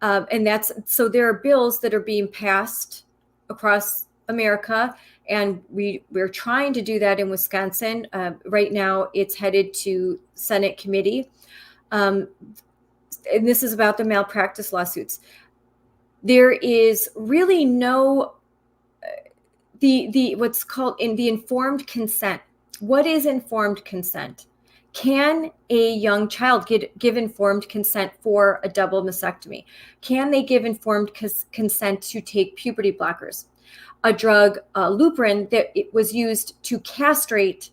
And so there are bills that are being passed across America, and we're trying to do that in Wisconsin. Right now it's headed to Senate committee. And this is about the malpractice lawsuits. There is really no, what's called in the informed consent. What is informed consent? Can a young child give informed consent for a double mastectomy? Can they give informed consent to take puberty blockers? A drug, Luprin, that it was used to castrate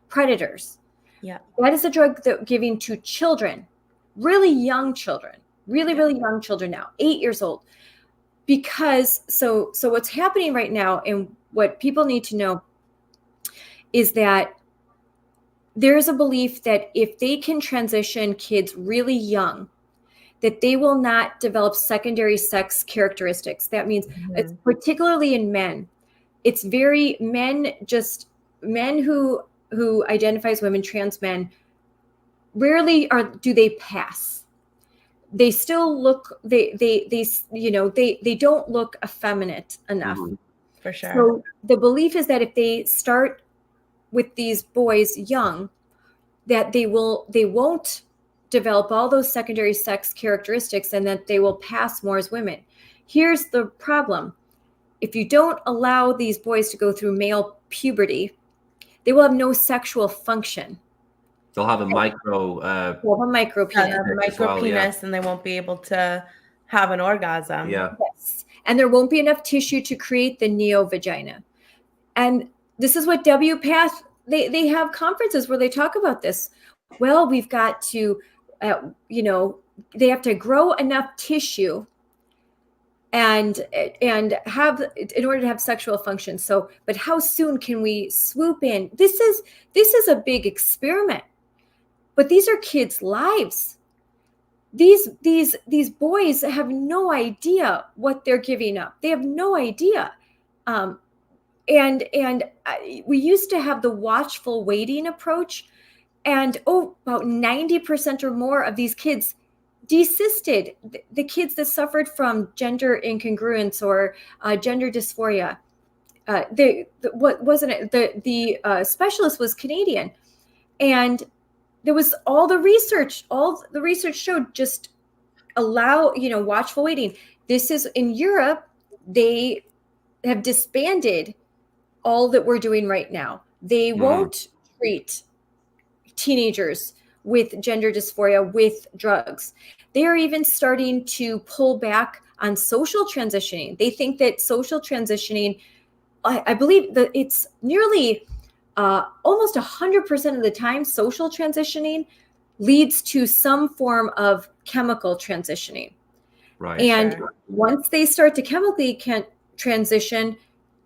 predators. Yeah, that is a drug that giving to children, really young children, really young children now, 8 years old. Because so what's happening right now, and what people need to know, is that there's a belief that if they can transition kids really young, that they will not develop secondary sex characteristics. That means, it's particularly in men, it's very men who identify as women, trans men, rarely do they pass. They still look, they don't look effeminate enough. For sure. So the belief is that if they start with these boys young, that they won't develop all those secondary sex characteristics, and that they will pass more as women. Here's the problem. If you don't allow these boys to go through male puberty, they will have no sexual function. They'll have a micro penis, and they won't be able to have an orgasm. Yeah. Yes. And there won't be enough tissue to create the neovagina. And this is what WPATH, they have conferences where they talk about this. Well, we've got to, they have to grow enough tissue and have, in order to have sexual function. So, but how soon can we swoop in? This is a big experiment, but these are kids' lives. these boys have no idea what they're giving up. They have no idea. We used to have the watchful waiting approach, and about 90% or more of these kids desisted. The kids that suffered from gender incongruence or gender dysphoria. The specialist was Canadian, and there was all the research showed just allow, watchful waiting. This is in Europe. They have disbanded all that we're doing right now. They won't treat teenagers with gender dysphoria with drugs. They are even starting to pull back on social transitioning. They think that social transitioning, I believe that it's nearly almost 100% of the time, social transitioning leads to some form of chemical transitioning. Right. And once they start to chemically transition,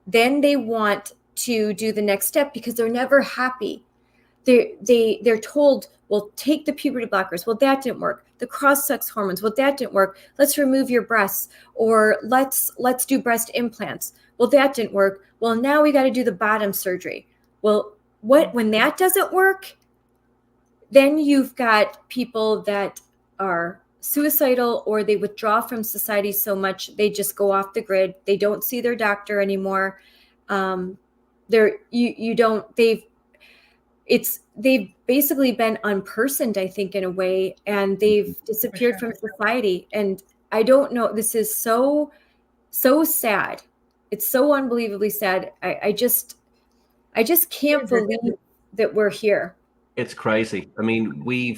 then they want to do the next step because they're never happy. They're told, well, take the puberty blockers. Well, that didn't work. The cross-sex hormones. Well, that didn't work. Let's remove your breasts, or let's do breast implants. Well, that didn't work. Well, now we got to do the bottom surgery. Well, when that doesn't work, then you've got people that are suicidal, or they withdraw from society so much they just go off the grid. They don't see their doctor anymore. They've basically been unpersoned, I think, in a way, and they've disappeared from society. And I don't know, this is so sad. It's so unbelievably sad. I just can't believe that we're here. It's crazy. I mean, we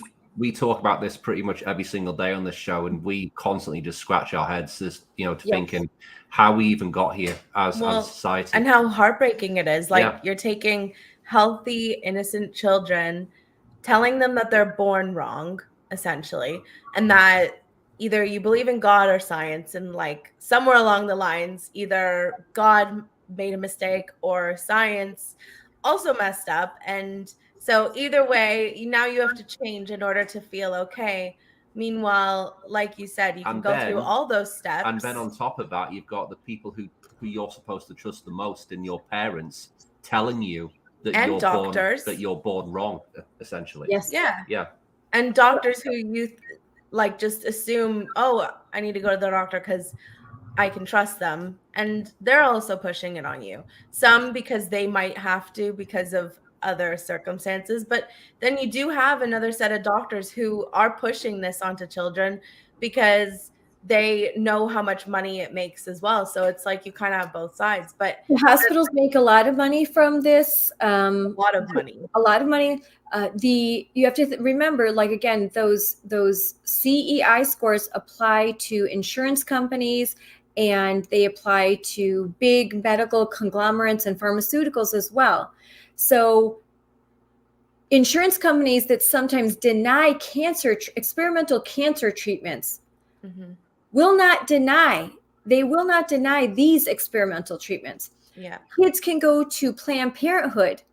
talk about this pretty much every single day on this show, and we constantly just scratch our heads as thinking how we even got here as a society, and how heartbreaking it is. Like, you're taking healthy, innocent children, telling them that they're born wrong, essentially, and that either you believe in God or science, and like somewhere along the lines, either God made a mistake or science also messed up. And so either way, now you have to change in order to feel okay. Meanwhile, like you said, you can go through all those steps. And then on top of that, you've got the people who you're supposed to trust the most in your parents telling you that you're born wrong, essentially. Yes. Yeah. And doctors who you just assume, oh, I need to go to the doctor because I can trust them. And they're also pushing it on you. Some because they might have to because of other circumstances. But then you do have another set of doctors who are pushing this onto children because they know how much money it makes as well. So it's like you kind of have both sides. But the hospitals make a lot of money from this. A lot of money. You have to remember, like, again, those CEI scores apply to insurance companies, and they apply to big medical conglomerates and pharmaceuticals as well. So insurance companies that sometimes deny experimental cancer treatments will not deny these experimental treatments. Yeah. Kids can go to Planned Parenthood,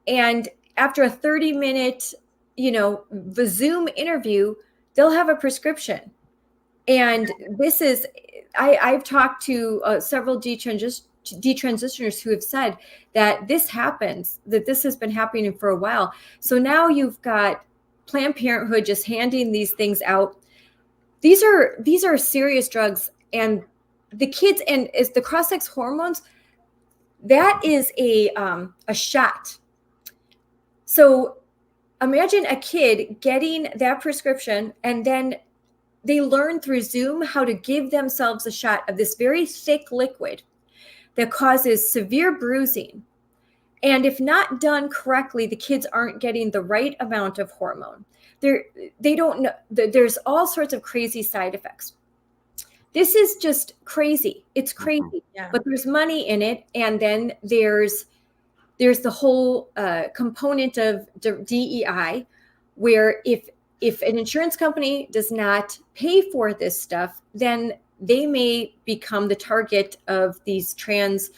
and after a 30-minute, the Zoom interview, they'll have a prescription. And this is, I've talked to several detransitioners who have said that this has been happening for a while. So now you've got Planned Parenthood just handing these things out. These are serious drugs, and the kids, and is the cross-sex hormones, that is a shot. So imagine a kid getting that prescription, and then they learn through Zoom how to give themselves a shot of this very thick liquid that causes severe bruising. And if not done correctly, the kids aren't getting the right amount of hormone. They don't know. There's all sorts of crazy side effects. This is just crazy. It's crazy. Yeah. But there's money in it. And then there's the whole component of DEI, where if an insurance company does not pay for this stuff, then they may become the target of these trans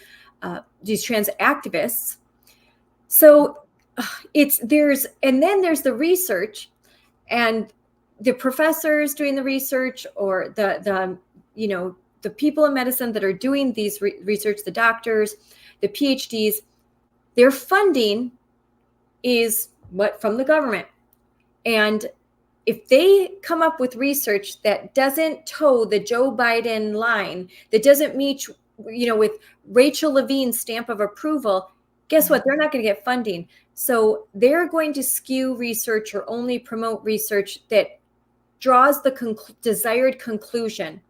activists. So there's the research, and the professors doing the research, or the people in medicine that are doing these research, the doctors, the PhDs, their funding is from the government. And if they come up with research that doesn't toe the Joe Biden line, that doesn't meet, with Rachel Levine's stamp of approval, guess what? They're not going to get funding. So they're going to skew research or only promote research that draws the desired conclusion.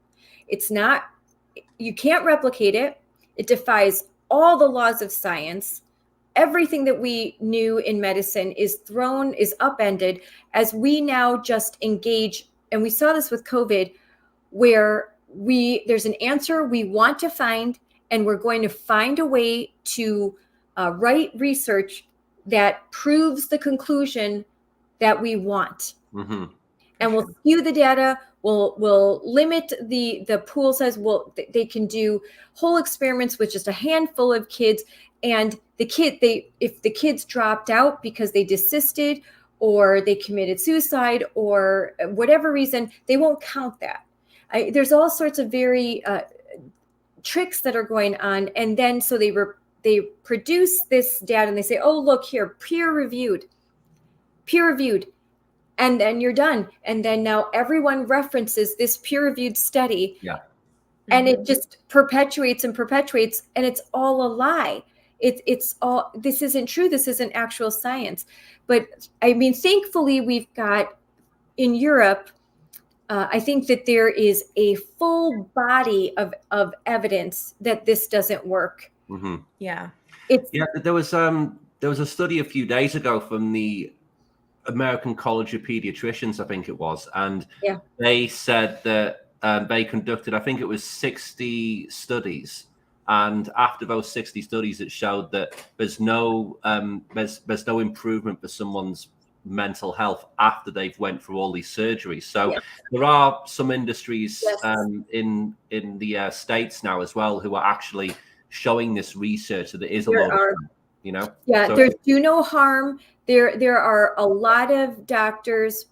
It's not, you can't replicate it. It defies all the laws of science. Everything that we knew in medicine is upended as we now just engage. And we saw this with COVID, where there's an answer we want to find, and we're going to find a way to write research that proves the conclusion that we want. Mm-hmm. And we'll skew the data. We'll limit the pool size. They can do whole experiments with just a handful of kids. And if the kids dropped out because they desisted or they committed suicide or whatever reason, they won't count that. There's all sorts of very tricks that are going on. And then so they produce this data and they say, oh, look here, peer reviewed. And then you're done. And then now everyone references this peer-reviewed study. Yeah. And it just perpetuates. And it's all a lie. It's all, this isn't true. This isn't actual science. But I mean, thankfully, we've got in Europe, I think that there is a full body of evidence that this doesn't work. Mm-hmm. Yeah. There was a study a few days ago from the American College of Pediatricians, I think it was, and they said that they conducted, I think it was 60 studies, and after those 60 studies, it showed that there's no improvement for someone's mental health after they've went through all these surgeries. So there are some industries in the States now as well who are actually showing this research that is a lot of, so, there's do no harm. There are a lot of doctors,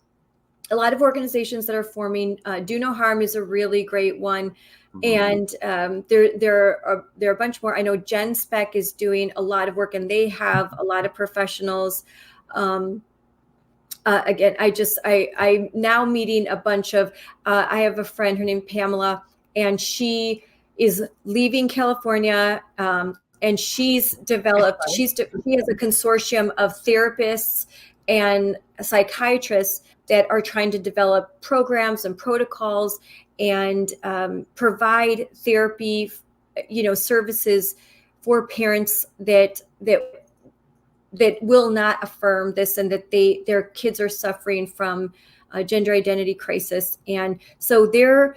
a lot of organizations that are forming. Do no harm is a really great one. Mm-hmm. And there are a bunch more. I know Gen Spec is doing a lot of work, and they have a lot of professionals. Again, I'm now meeting a bunch of, I have a friend, her name Pamela, and she is leaving California, and she has a consortium of therapists and psychiatrists that are trying to develop programs and protocols and provide therapy, services for parents that will not affirm this, and that their kids are suffering from a gender identity crisis. And so there's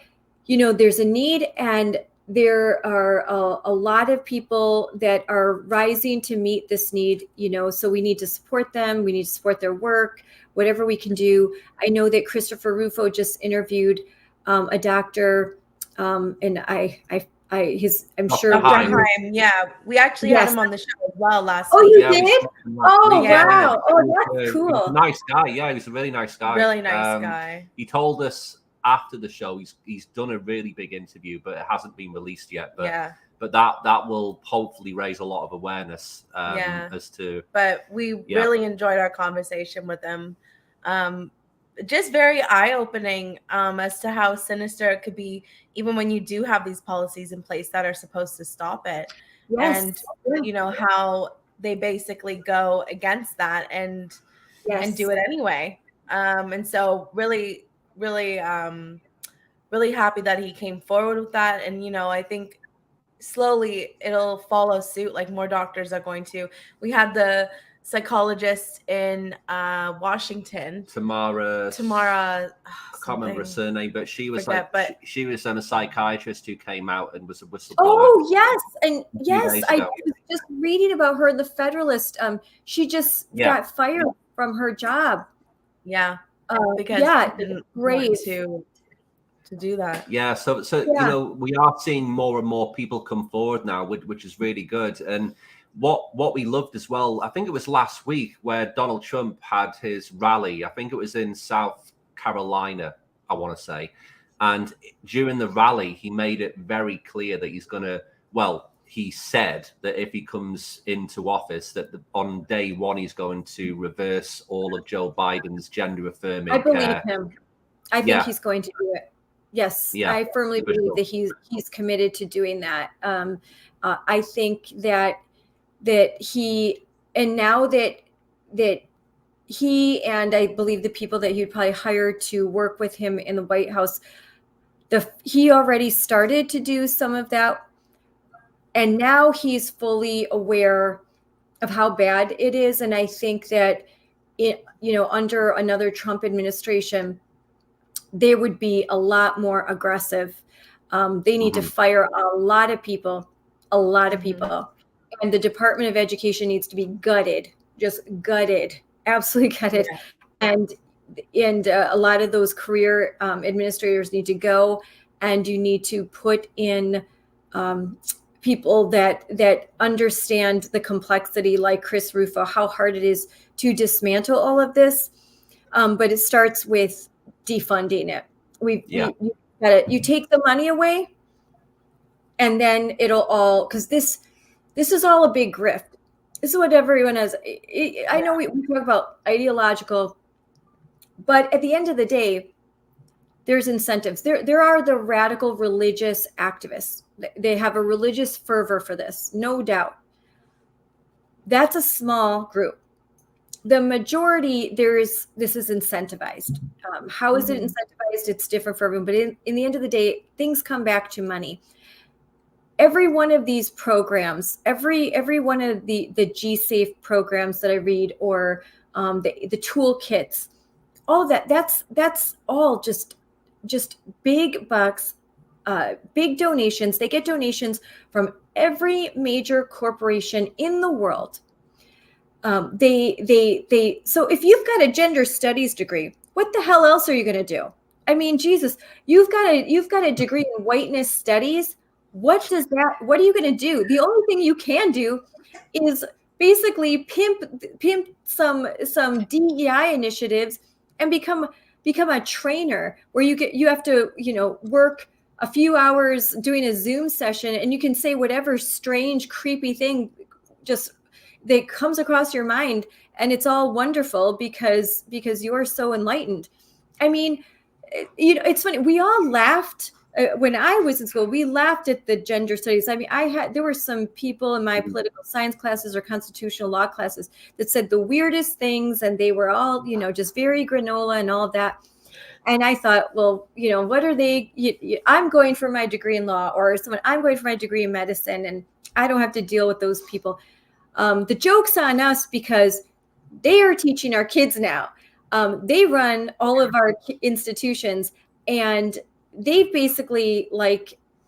a need, and there are a lot of people that are rising to meet this need, so we need to support them. We need to support their work, whatever we can do. I know that Christopher Rufo just interviewed a doctor, and I'm sure Dr. Heim. Yeah, we actually had him on the show as well last week. Oh, you did? Oh, wow. Oh, that's cool. He's a nice guy. Yeah, he's a really nice guy. Really nice guy. He told us after the show he's done a really big interview, but it hasn't been released yet. But that will hopefully raise a lot of awareness as to. But we really enjoyed our conversation with him. Just very eye-opening as to how sinister it could be, even when you do have these policies in place that are supposed to stop it. Yes. And how they basically go against that and do it anyway. And so really happy that he came forward with that. And I think slowly it'll follow suit, like more doctors are going to. We had the psychologist in Washington, Tamara, I can't remember her surname, but she was she was a psychiatrist who came out and was a whistleblower. Oh yes, and yes, I was just reading about her in the Federalist. She just got fired from her job. Yeah, because she didn't want to do that. Yeah, so we are seeing more and more people come forward now, which is really good. And what we loved as well, I think it was last week where Donald Trump had his rally. I think it was in South Carolina, I want to say. And during the rally, he made it very clear that he's going to, he said that if he comes into office, that on day one, he's going to reverse all of Joe Biden's gender affirming. I believe him. I think he's going to do it. Yes, I firmly believe that he's committed to doing that. I think that he, and now that he, and I believe the people that he'd probably hire to work with him in the White House, he already started to do some of that. And now he's fully aware of how bad it is. And I think that under another Trump administration, they would be a lot more aggressive. They need to fire a lot of people. And the Department of Education needs to be gutted, just gutted, absolutely gutted. And a lot of those career administrators need to go, and you need to put in people that understand the complexity, like Chris Rufo, how hard it is to dismantle all of this. But it starts with defunding it. You take the money away, and then it'll all, because this is all a big grift. This is what everyone has. I know we talk about ideological, but at the end of the day, there's incentives. There are the radical religious activists. They have a religious fervor for this, no doubt. That's a small group. The majority, this is incentivized. How is it incentivized? It's different for everyone. But in the end of the day, things come back to money. Every one of these programs, every one of the G-Safe programs that I read, or the toolkits, all of that, that's all just big bucks, big donations. They get donations from every major corporation in the world. So if you've got a gender studies degree, what the hell else are you going to do? I mean, Jesus, you've got a degree in whiteness studies. What are you going to do? The only thing you can do is basically pimp some DEI initiatives and become a trainer, where you have to, work a few hours doing a Zoom session, and you can say whatever strange, creepy thing just that comes across your mind, and it's all wonderful because you are so enlightened. I mean, it's funny. We all laughed when I was in school. We laughed at the gender studies. I mean, there were some people in my political science classes or constitutional law classes that said the weirdest things, and they were all, just very granola and all of that. And I thought, well, what are they? I'm going for my degree in law, or I'm going for my degree in medicine, and I don't have to deal with those people. The joke's on us, because they are teaching our kids now. They run all of our institutions, and they've basically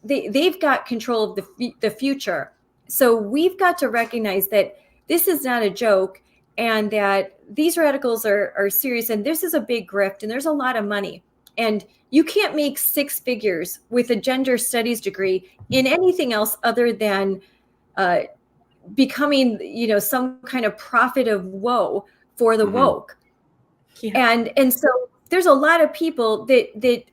they've got control of the future. So we've got to recognize that this is not a joke, and that these radicals are serious, and this is a big grift, and there's a lot of money, and you can't make six figures with a gender studies degree in anything else other than becoming, some kind of prophet of woe for the woke. Yeah. And so there's a lot of people that they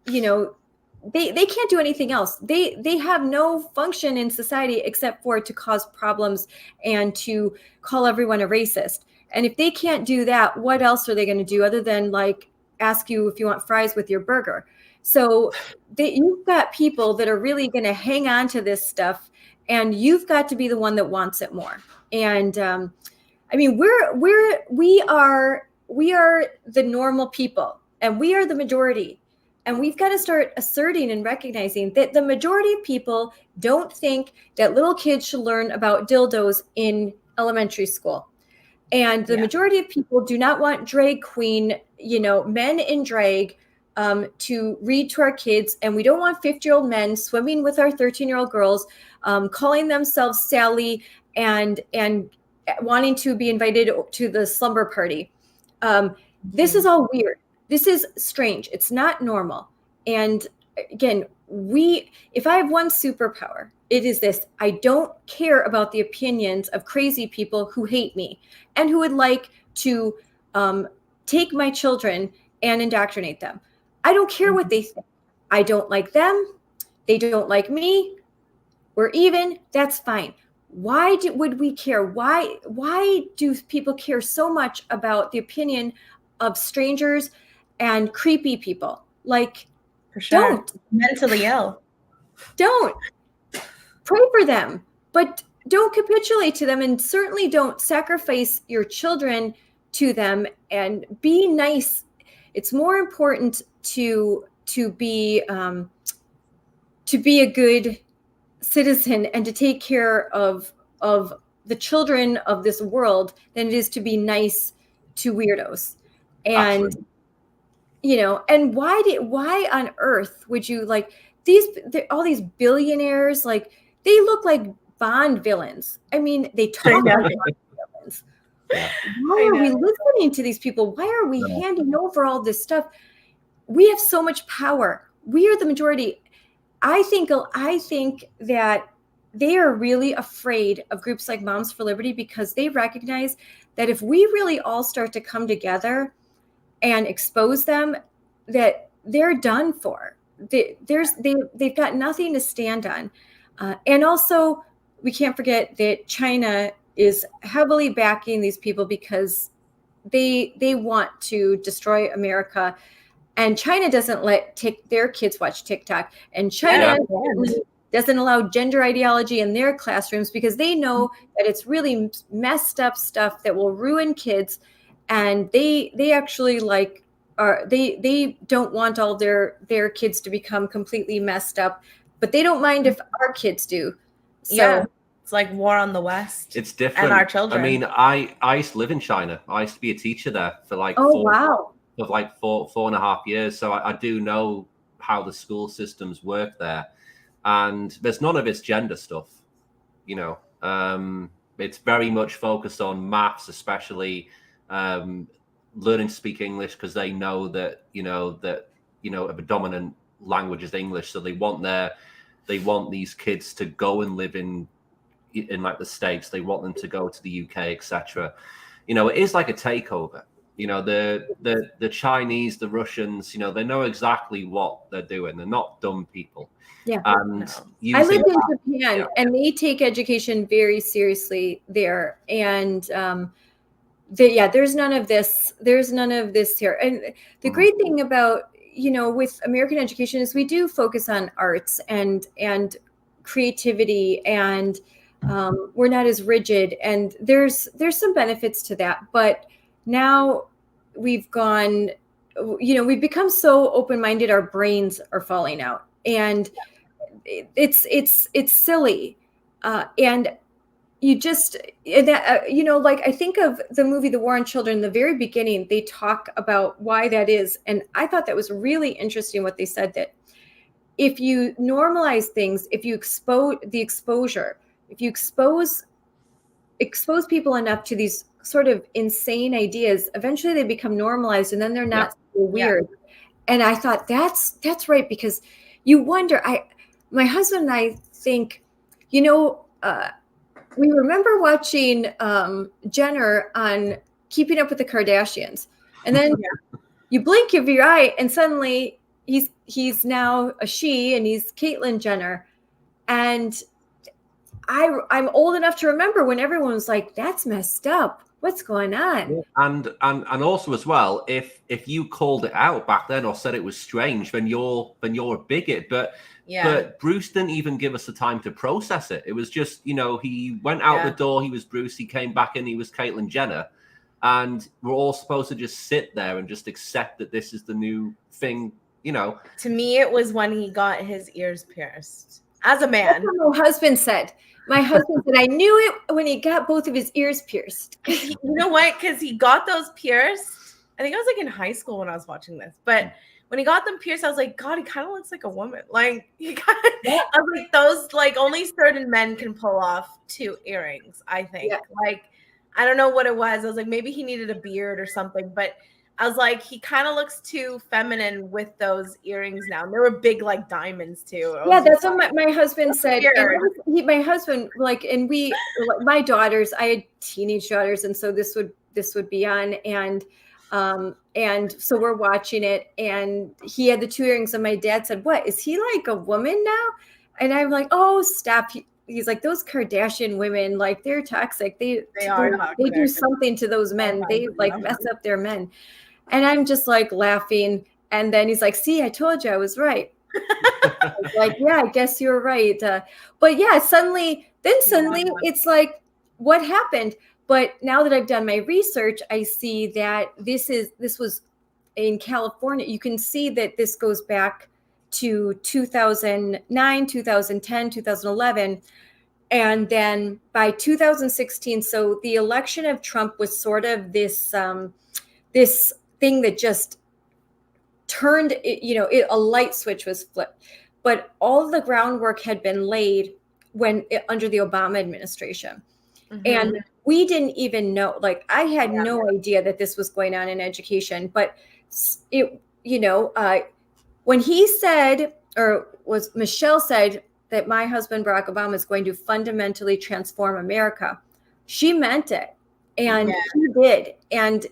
can't do anything else. They have no function in society except for to cause problems and to call everyone a racist. And if they can't do that, what else are they going to do other than ask you if you want fries with your burger? So you've got people that are really going to hang on to this stuff, and you've got to be the one that wants it more. And I mean, we are the normal people, and we are the majority. And we've got to start asserting and recognizing that the majority of people don't think that little kids should learn about dildos in elementary school. And the majority of people do not want drag queen, men in drag to read to our kids. And we don't want 50-year-old men swimming with our 13-year-old girls, calling themselves Sally and wanting to be invited to the slumber party. This is all weird. This is strange. It's not normal. And again, if I have one superpower, it is this: I don't care about the opinions of crazy people who hate me and who would like to take my children and indoctrinate them. I don't care what they think. I don't like them. They don't like me. We're even. That's fine. Why would we care? Why do people care so much about the opinion of strangers and creepy people? Like, for sure. Don't. Mentally ill. Don't. Pray for them, but don't capitulate to them, and certainly don't sacrifice your children to them, and be nice. It's more important to be a good citizen and to take care of the children of this world than it is to be nice to weirdos. And Absolutely. you know, and why on earth would you, like, all these billionaires, like, they look like Bond villains. I mean, they talk like Bond villains. Why are we listening to these people? Why are we handing over all this stuff? We have so much power. We are the majority. I think that they are really afraid of groups like Moms for Liberty, because they recognize that if we really all start to come together and expose them, that they're done for. They've got nothing to stand on. And also, we can't forget that China is heavily backing these people because they want to destroy America. And China doesn't let their kids watch TikTok. And China doesn't allow gender ideology in their classrooms because they know that it's really messed up stuff that will ruin kids. And they actually they don't want all their kids to become completely messed up, but they don't mind if our kids do. So it's like war on the West. It's different. And our children. I mean, I used to live in China. I used to be a teacher there for like four and a half years. So I do know how the school systems work there. And there's none of it's gender stuff, you know. It's very much focused on maths, especially learning to speak English, because they know that a dominant language is English. So they want these kids to go and live in like the States. They want them to go to the UK, etc. You know, it is like a takeover. You know, the Chinese, the Russians, you know, they know exactly what they're doing. They're not dumb people. Yeah. And I lived in Japan, and they take education very seriously there. And there's none of this. There's none of this here. And the great thing about, with American education is we do focus on arts and creativity, and we're not as rigid. And there's some benefits to that. But now we've become so open-minded, our brains are falling out, and it's silly. And you just, like, I think of the movie The War on Children. In the very beginning, they talk about why that is. And I thought that was really interesting what they said, that if you normalize things, if you expose expose people enough to these sort of insane ideas, eventually they become normalized, and then they're not so weird. And I thought that's right, because you wonder, my husband and I think, we remember watching Jenner on Keeping Up with the Kardashians, and then you blink of your eye, and suddenly he's now a she, and he's Caitlyn Jenner. And I'm old enough to remember when everyone was like, "That's messed up. What's going on?" And also as well, if you called it out back then or said it was strange, then you're a bigot. But Bruce didn't even give us the time to process it. It was just, he went out the door, he was Bruce, he came back in, he was Caitlyn Jenner. And we're all supposed to just sit there and just accept that this is the new thing, To me, it was when he got his ears pierced. As a man. That's what my husband said. My husband said, I knew it when he got both of his ears pierced. You know what? Because he got those pierced. I think I was like in high school when I was watching this. But when he got them pierced, I was like, God, he kind of looks like a woman. Like, I was like, those, like, only certain men can pull off 2 earrings, I think. Yeah. Like, I don't know what it was. I was like, maybe he needed a beard or something. But I was like, he kind of looks too feminine with those earrings now. And they were big, like, diamonds, too. Yeah, that's what my husband said. My husband, like, and my daughters, I had teenage daughters, and so this would be on. And And so we're watching it, and he had the 2 earrings, and my dad said, "What, is he like a woman now?" And I'm like, "Oh, stop." He's like, "Those Kardashian women, like, they're toxic. They do something to those men. They like mess up their men." And I'm just like laughing. And then he's like, "See, I told you I was right." I was like, "Yeah, I guess you're right." But yeah, suddenly it's like, what happened? But now that I've done my research, I see that this was in California. You can see that this goes back to 2009, 2010, 2011. And then by 2016, so the election of Trump was sort of this this thing that just turned, a light switch was flipped. But all of the groundwork had been laid under the Obama administration. Mm-hmm. And we didn't even know, like, I had no idea that this was going on in education. But it, when he said, Michelle said that my husband, Barack Obama, is going to fundamentally transform America, she meant it. And he did. And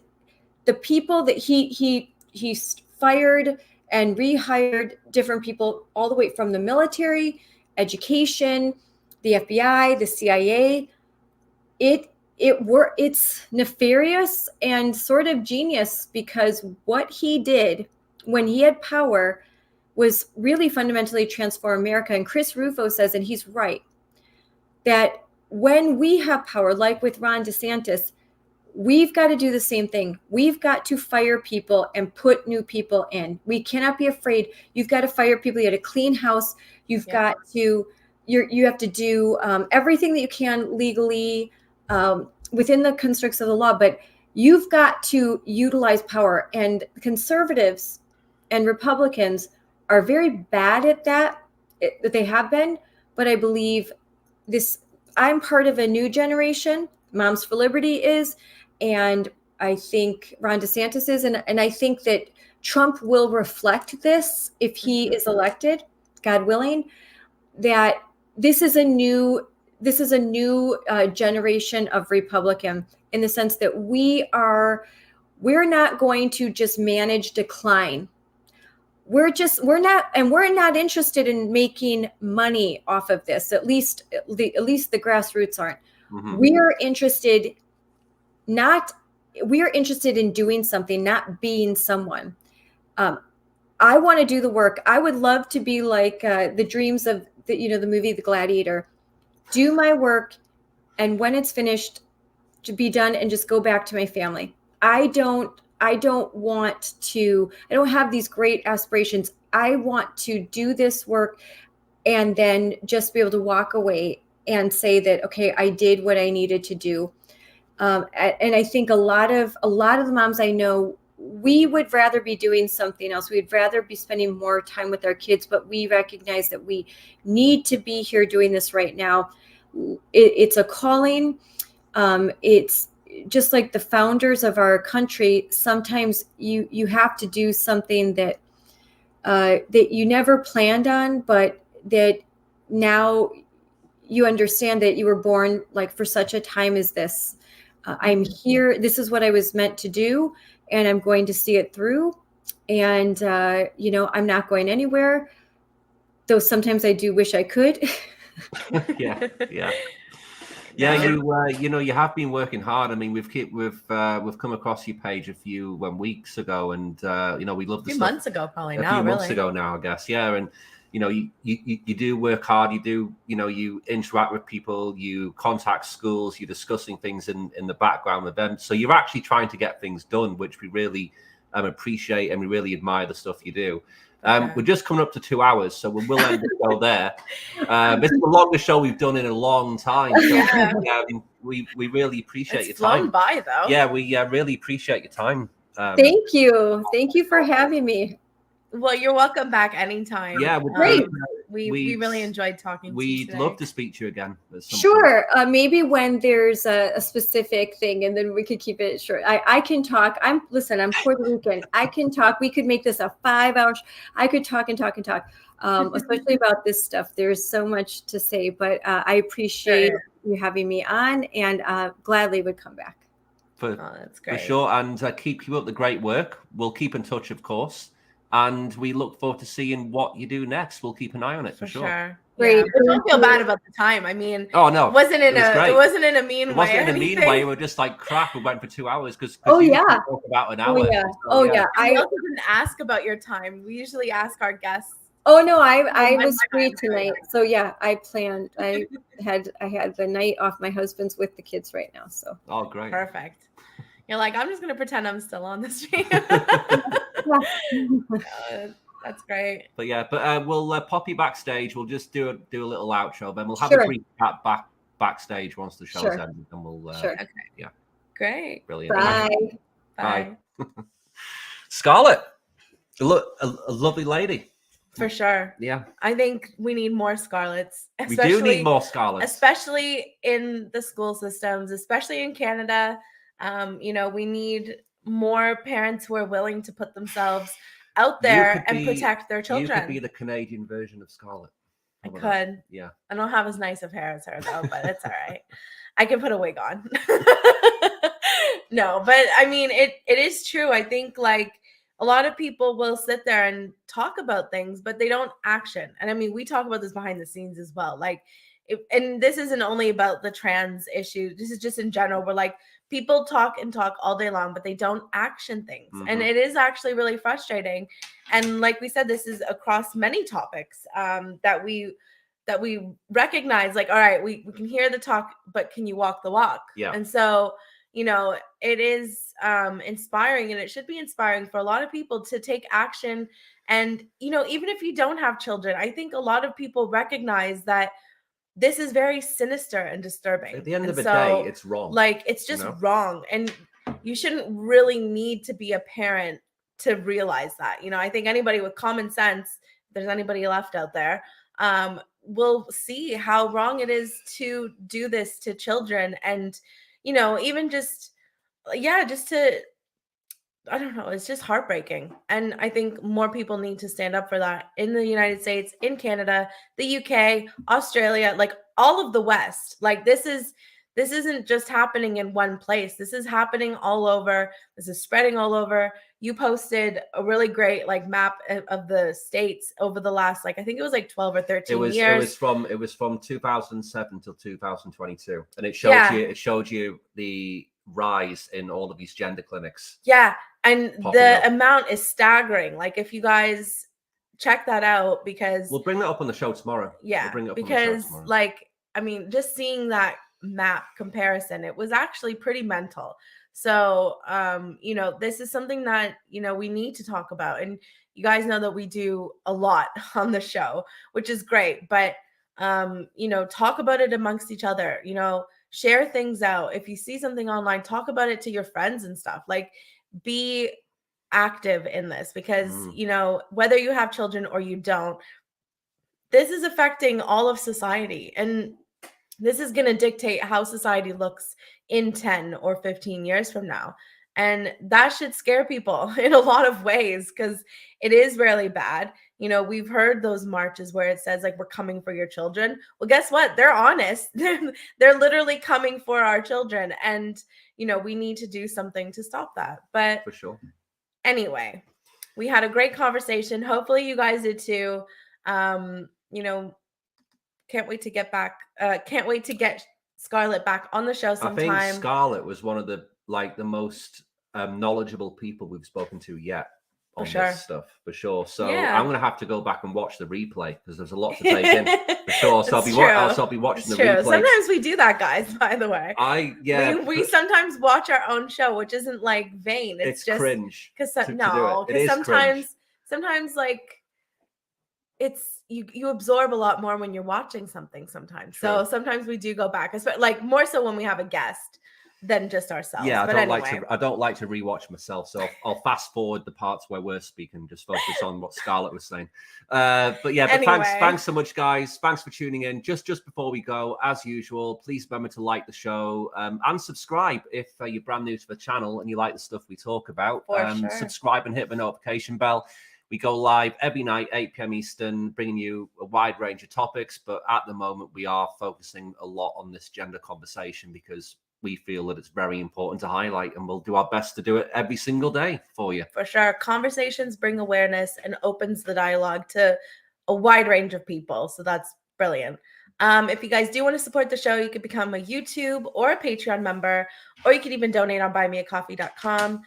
the people that he fired and rehired different people all the way from the military, education, the FBI, the CIA. It's nefarious and sort of genius, because what he did when he had power was really fundamentally transform America. And Chris Rufo says, and he's right, that when we have power, like with Ron DeSantis, we've got to do the same thing. We've got to fire people and put new people in. We cannot be afraid. You've got to fire people. You got to clean house. You've got to, you have to do everything that you can legally within the constructs of the law, but you've got to utilize power. And conservatives and Republicans are very bad at that they have been. But I believe I'm part of a new generation. Moms for Liberty is. And I think Ron DeSantis is. And I think that Trump will reflect this if he is elected, God willing, that this is a new generation of Republican, in the sense that we're not going to just manage decline. We're not interested in making money off of this. At least the grassroots aren't. Mm-hmm. We are interested in doing something, not being someone. I want to do the work. I would love to be like the dreams of the movie The Gladiator. Do my work, and when it's finished, to be done and just go back to my family. I don't have these great aspirations. I want to do this work and then just be able to walk away and say that, okay, I did what I needed to do. And I think a lot of the moms I know, we would rather be doing something else. We'd rather be spending more time with our kids, but we recognize that we need to be here doing this right now. It's a calling. It's just like the founders of our country. Sometimes you have to do something that you never planned on, but that now you understand that you were born like for such a time as this. I'm here. This is what I was meant to do, and I'm going to see it through. And I'm not going anywhere, though sometimes I do wish I could. Yeah. You have been working hard. I mean, we've come across your page a few weeks ago, and we love the stuff. Months ago, probably now. A few months ago now, I guess. Yeah, and you do work hard. You do you interact with people. You contact schools. You're discussing things in the background with them. So you're actually trying to get things done, which we really appreciate, and we really admire the stuff you do. We're just coming up to 2 hours, so we'll end the show there. It's the longest show we've done in a long time. So, we really appreciate your time. It's flown by, though. Yeah, we really appreciate your time. Thank you for having me. Well, you're welcome back anytime. Yeah, great. We really enjoyed talking to you today. We'd love to speak to you again. Sure. Maybe when there's a specific thing, and then we could keep it short. I can talk. I'm Puerto Rican. I can talk. We could make this a 5 hour. I could talk and talk and talk, especially about this stuff. There's so much to say, but I appreciate you having me on, and gladly would come back. That's great. For sure. And keep up the great work. We'll keep in touch, of course. And we look forward to seeing what you do next. We'll keep an eye on it for sure. Great. Yeah, but don't feel bad about the time. I mean, it wasn't in a mean way. It wasn't in a mean way. We're just like crap. We went for 2 hours because you talk about an hour. I also didn't ask about your time. We usually ask our guests. Oh no, I was free tonight. So yeah, I planned. I had the night off my husband's with the kids right now. So great. Perfect. You're like, I'm just gonna pretend I'm still on the stream. That's great. But we'll pop you backstage. We'll just do a little outro. Then we'll have a brief chat backstage once the show's ended, and we'll. Okay. Yeah. Great. Brilliant. Bye. Scarlett, a lovely lady. For sure. Yeah. I think we need more Scarletts. We do need more Scarletts. Especially in the school systems, especially in Canada. We need more parents who are willing to put themselves out there and protect their children. You could be the Canadian version of Scarlett. I could. Yeah. I don't have as nice of hair as her though, but it's all right. I can put a wig on. No, but I mean, it is true. I think like a lot of people will sit there and talk about things, but they don't action. And I mean, we talk about this behind the scenes as well. Like, and this isn't only about the trans issue. This is just in general. We're like, people talk and talk all day long, but they don't action things. Mm-hmm. And it is actually really frustrating. And like we said, this is across many topics that we recognize, like, all right, we can hear the talk, but can you walk the walk? Yeah. And so, it is inspiring, and it should be inspiring for a lot of people to take action. And, even if you don't have children, I think a lot of people recognize that this is very sinister and disturbing. At the end of the day, it's wrong. Like, it's just wrong. And you shouldn't really need to be a parent to realize that. I think anybody with common sense, if there's anybody left out there, will see how wrong it is to do this to children. And, even just to, I don't know, it's just heartbreaking. And I think more people need to stand up for that in the United States, in Canada, the UK, Australia, like all of the West. Like this isn't just happening in one place. This is happening all over. This is spreading all over. You posted a really great map of the states over the last, I think it was 12 or 13 years. It was from 2007 till 2022. And it showed you the rise in all of these gender clinics. Yeah. And the amount is staggering. Like, if you guys check that out, because we'll bring that up on the show tomorrow. Yeah. We'll bring it up because on the show tomorrow. Just seeing that map comparison, it was actually pretty mental. So, this is something that, we need to talk about. And you guys know that we do a lot on the show, which is great. But, talk about it amongst each other, share things out. If you see something online, talk about it to your friends and stuff. Like, be active in this, because, whether you have children or you don't, this is affecting all of society. And this is going to dictate how society looks in 10 or 15 years from now. And that should scare people in a lot of ways, because it is really bad. We've heard those marches where it says we're coming for your children. Well, guess what? They're honest. They're literally coming for our children. And, we need to do something to stop that. But for sure. Anyway, we had a great conversation. Hopefully you guys did too. Can't wait to get back. Can't wait to get Scarlett back on the show sometime. I think Scarlett was one of the most knowledgeable people we've spoken to yet on this stuff, for sure. So I'm going to have to go back and watch the replay, because there's a lot to take in, for sure. So I'll be watching the replay. Sometimes we do that, guys, by the way. We sometimes watch our own show, which isn't vain. It's just cringe. Because sometimes it's you absorb a lot more when you're watching something sometimes. True. So sometimes we do go back, more so when we have a guest than just ourselves. Yeah, I don't like to rewatch myself, so I'll fast forward the parts where we're speaking, just focus on what Scarlett was saying. But thanks so much, guys. Thanks for tuning in. Just before we go, as usual, please remember to like the show and subscribe if you're brand new to the channel and you like the stuff we talk about. Sure. Subscribe and hit the notification bell. We go live every night, 8 p.m. Eastern, bringing you a wide range of topics. But at the moment, we are focusing a lot on this gender conversation, because we feel that it's very important to highlight, and we'll do our best to do it every single day for you. For sure. Conversations bring awareness and opens the dialogue to a wide range of people. So that's brilliant. If you guys do want to support the show, you could become a YouTube or a Patreon member, or you can even donate on buymeacoffee.com.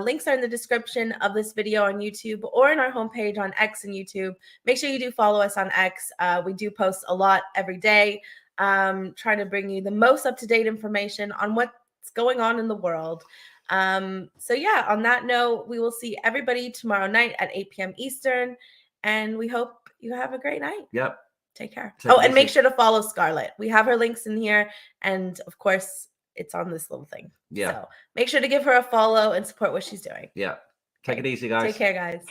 Links are in the description of this video on YouTube or in our homepage on X and YouTube. Make sure you do follow us on X. We do post a lot every day, trying to bring you the most up-to-date information on what's going on in the world. So yeah, on that note, we will see everybody tomorrow night at 8 p.m. Eastern, and we hope you have a great night. Yep. Take care. And make sure to follow Scarlett. We have her links in here, and of course, it's on this little thing. Yeah. So make sure to give her a follow and support what she's doing. Yeah. Take it easy, guys. Take care, guys.